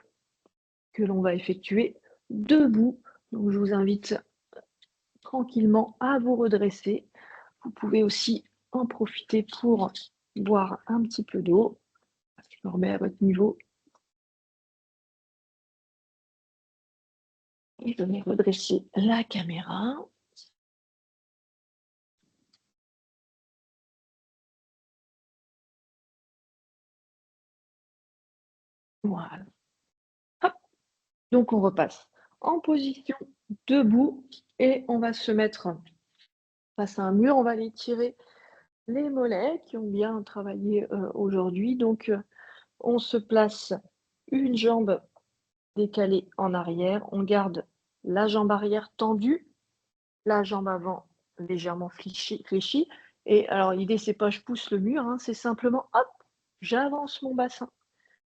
que l'on va effectuer debout. Donc, je vous invite tranquillement à vous redresser. Vous pouvez aussi en profiter pour boire un petit peu d'eau. Je me remets à votre niveau. Et je vais redresser la caméra. Voilà. Hop. Donc, on repasse en position debout et on va se mettre face à un mur. On va aller tirer les mollets qui ont bien travaillé aujourd'hui. Donc, on se place une jambe décalée en arrière. On garde la jambe arrière tendue, la jambe avant légèrement fléchie. Et alors, l'idée, c'est pas je pousse le mur, hein, c'est simplement, hop, j'avance mon bassin.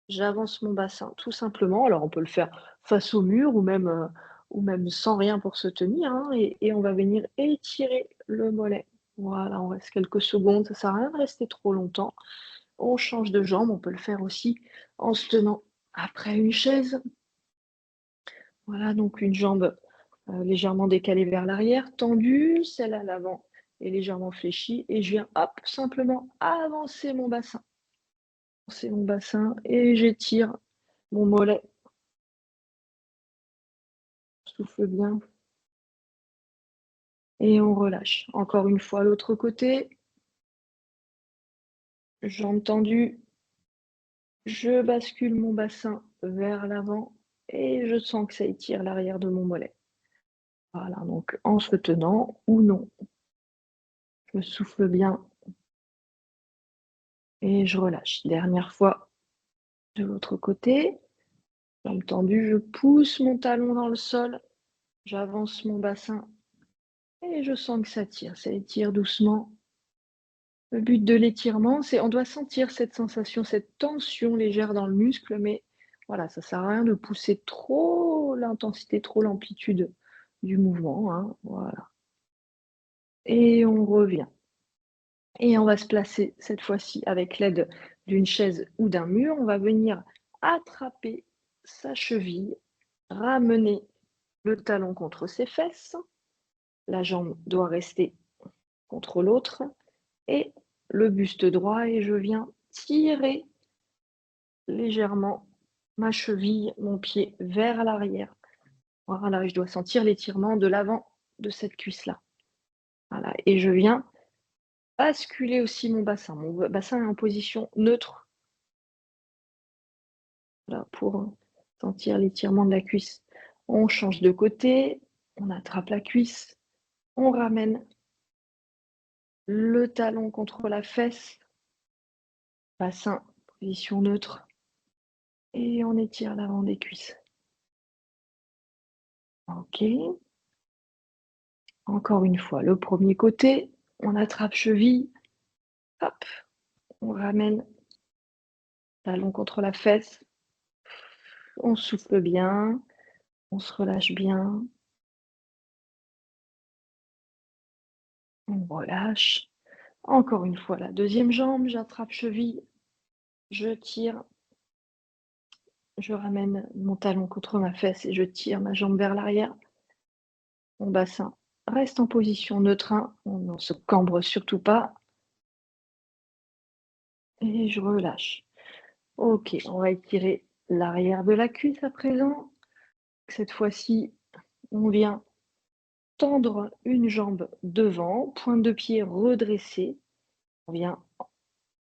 J'avance mon bassin, tout simplement. Alors, on peut le faire face au mur ou même sans rien pour se tenir, hein, et on va venir étirer le mollet. Voilà, on reste quelques secondes, ça sert à rien de rester trop longtemps. On change de jambe, on peut le faire aussi en se tenant après une chaise. Voilà, donc une jambe légèrement décalée vers l'arrière, tendue, celle à l'avant est légèrement fléchie, et je viens, hop, simplement avancer mon bassin, et j'étire mon mollet. Souffle bien. Et on relâche. Encore une fois, l'autre côté. Jambe tendue. Je bascule mon bassin vers l'avant. et je sens que ça étire l'arrière de mon mollet. Voilà, donc en se tenant ou non. Je souffle bien et je relâche. Dernière fois de l'autre côté. Jambe tendue, je pousse mon talon dans le sol, j'avance mon bassin et je sens que ça étire doucement. Le but de l'étirement, c'est on doit sentir cette sensation, cette tension légère dans le muscle, mais voilà, ça sert à rien de pousser trop l'intensité, trop l'amplitude du mouvement, hein, voilà. Et on revient. Et on va se placer cette fois-ci avec l'aide d'une chaise ou d'un mur. On va venir attraper sa cheville, ramener le talon contre ses fesses, la jambe doit rester contre l'autre et le buste droit et je viens tirer légèrement ma cheville, mon pied vers l'arrière. Voilà, je dois sentir l'étirement de l'avant de cette cuisse-là. Voilà, et je viens basculer aussi mon bassin. Mon bassin est en position neutre, là, pour sentir l'étirement de la cuisse. On change de côté, on attrape la cuisse, on ramène le talon contre la fesse, bassin, position neutre, et on étire l'avant des cuisses. Ok. Encore une fois, le premier côté, on attrape cheville, hop, on ramène talon contre la fesse, on souffle bien, on se relâche bien, on relâche. Encore une fois, la deuxième jambe, j'attrape cheville, je tire, je ramène mon talon contre ma fesse et je tire ma jambe vers l'arrière. Mon bassin reste en position neutre, hein, on ne se cambre surtout pas. Et je relâche. Ok, on va étirer l'arrière de la cuisse à présent. Cette fois-ci, on vient tendre une jambe devant, pointe de pied redressée. On vient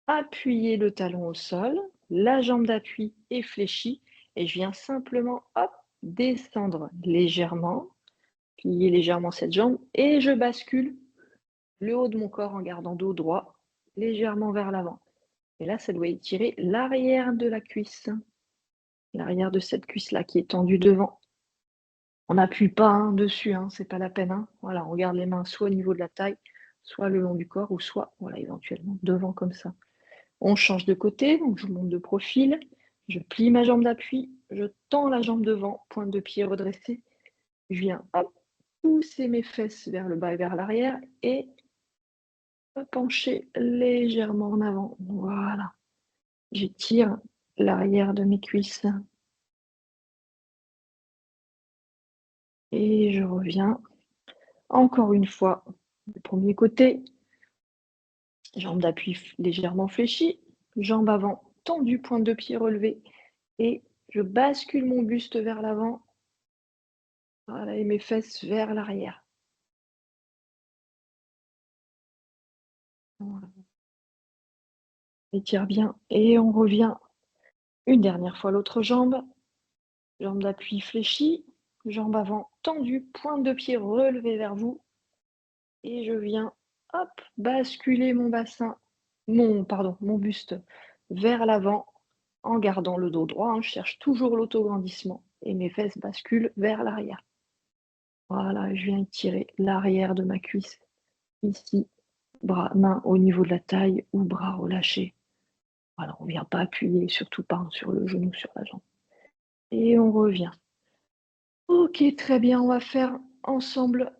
appuyer le talon au sol, la jambe d'appui est fléchie et je viens simplement hop, descendre légèrement, plier légèrement cette jambe et je bascule le haut de mon corps en gardant dos droit légèrement vers l'avant. Et là, ça doit étirer l'arrière de la cuisse, l'arrière de cette cuisse-là qui est tendue devant. On n'appuie pas hein, dessus, hein, c'est pas la peine. Hein. Voilà, on garde les mains soit au niveau de la taille, soit le long du corps, ou soit voilà, éventuellement devant comme ça. On change de côté, donc je monte de profil, je plie ma jambe d'appui, je tends la jambe devant, pointe de pied redressée, je viens hop, pousser mes fesses vers le bas et vers l'arrière et pencher légèrement en avant. Voilà, j'étire l'arrière de mes cuisses et je reviens encore une fois du premier côté, jambe d'appui légèrement fléchie, jambe avant tendue, pointe de pied relevée et je bascule mon buste vers l'avant. Voilà, et mes fesses vers l'arrière. Voilà. Étire bien et on revient une dernière fois l'autre jambe. Jambe d'appui fléchie, jambe avant tendue, pointe de pied relevée vers vous. Et je viens, hop, basculer mon bassin, mon buste vers l'avant en gardant le dos droit. Hein, je cherche toujours l'autograndissement et mes fesses basculent vers l'arrière. Voilà, je viens étirer l'arrière de ma cuisse ici, main au niveau de la taille ou bras relâchés. Voilà, on ne vient pas appuyer, surtout pas hein, sur le genou, sur la jambe. Et on revient. Ok, très bien, on va faire ensemble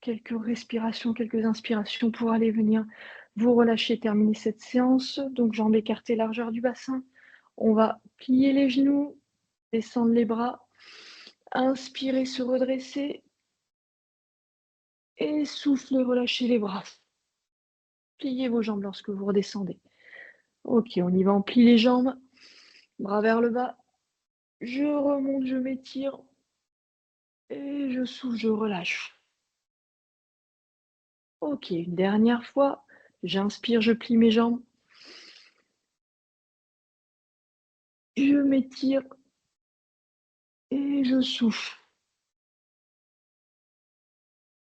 quelques respirations, quelques inspirations pour aller venir vous relâcher, terminer cette séance. Donc jambes écartées, largeur du bassin. On va plier les genoux, descendre les bras, inspirer, se redresser et souffler, relâcher les bras. Pliez vos jambes lorsque vous redescendez. Ok, on y va, on plie les jambes, bras vers le bas. Je remonte, je m'étire et je souffle, je relâche. Ok, une dernière fois. J'inspire, je plie mes jambes. Je m'étire et je souffle.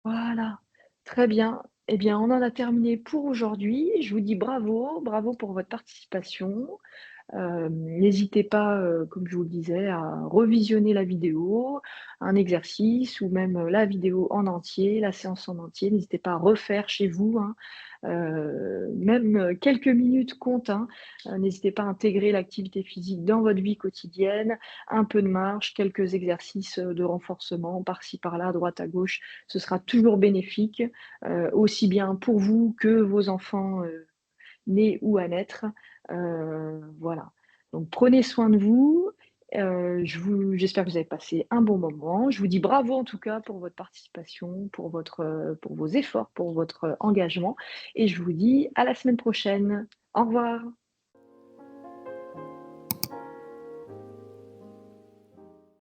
Voilà, très bien. Eh bien, on en a terminé pour aujourd'hui. Je vous dis bravo, bravo pour votre participation. N'hésitez pas, comme je vous le disais, à revisionner la vidéo, un exercice ou même, la vidéo en entier, la séance en entier. N'hésitez pas à refaire chez vous, hein. Même, quelques minutes comptent, hein. N'hésitez pas à intégrer l'activité physique dans votre vie quotidienne. Un peu de marche, quelques exercices, de renforcement par-ci par-là, à droite à gauche. Ce sera toujours bénéfique, aussi bien pour vous que vos enfants, nés ou à naître. Voilà. Donc prenez soin de vous. J'espère que vous avez passé un bon moment. Je vous dis bravo en tout cas pour votre participation, pour vos efforts, pour votre engagement et je vous dis à la semaine prochaine. Au revoir.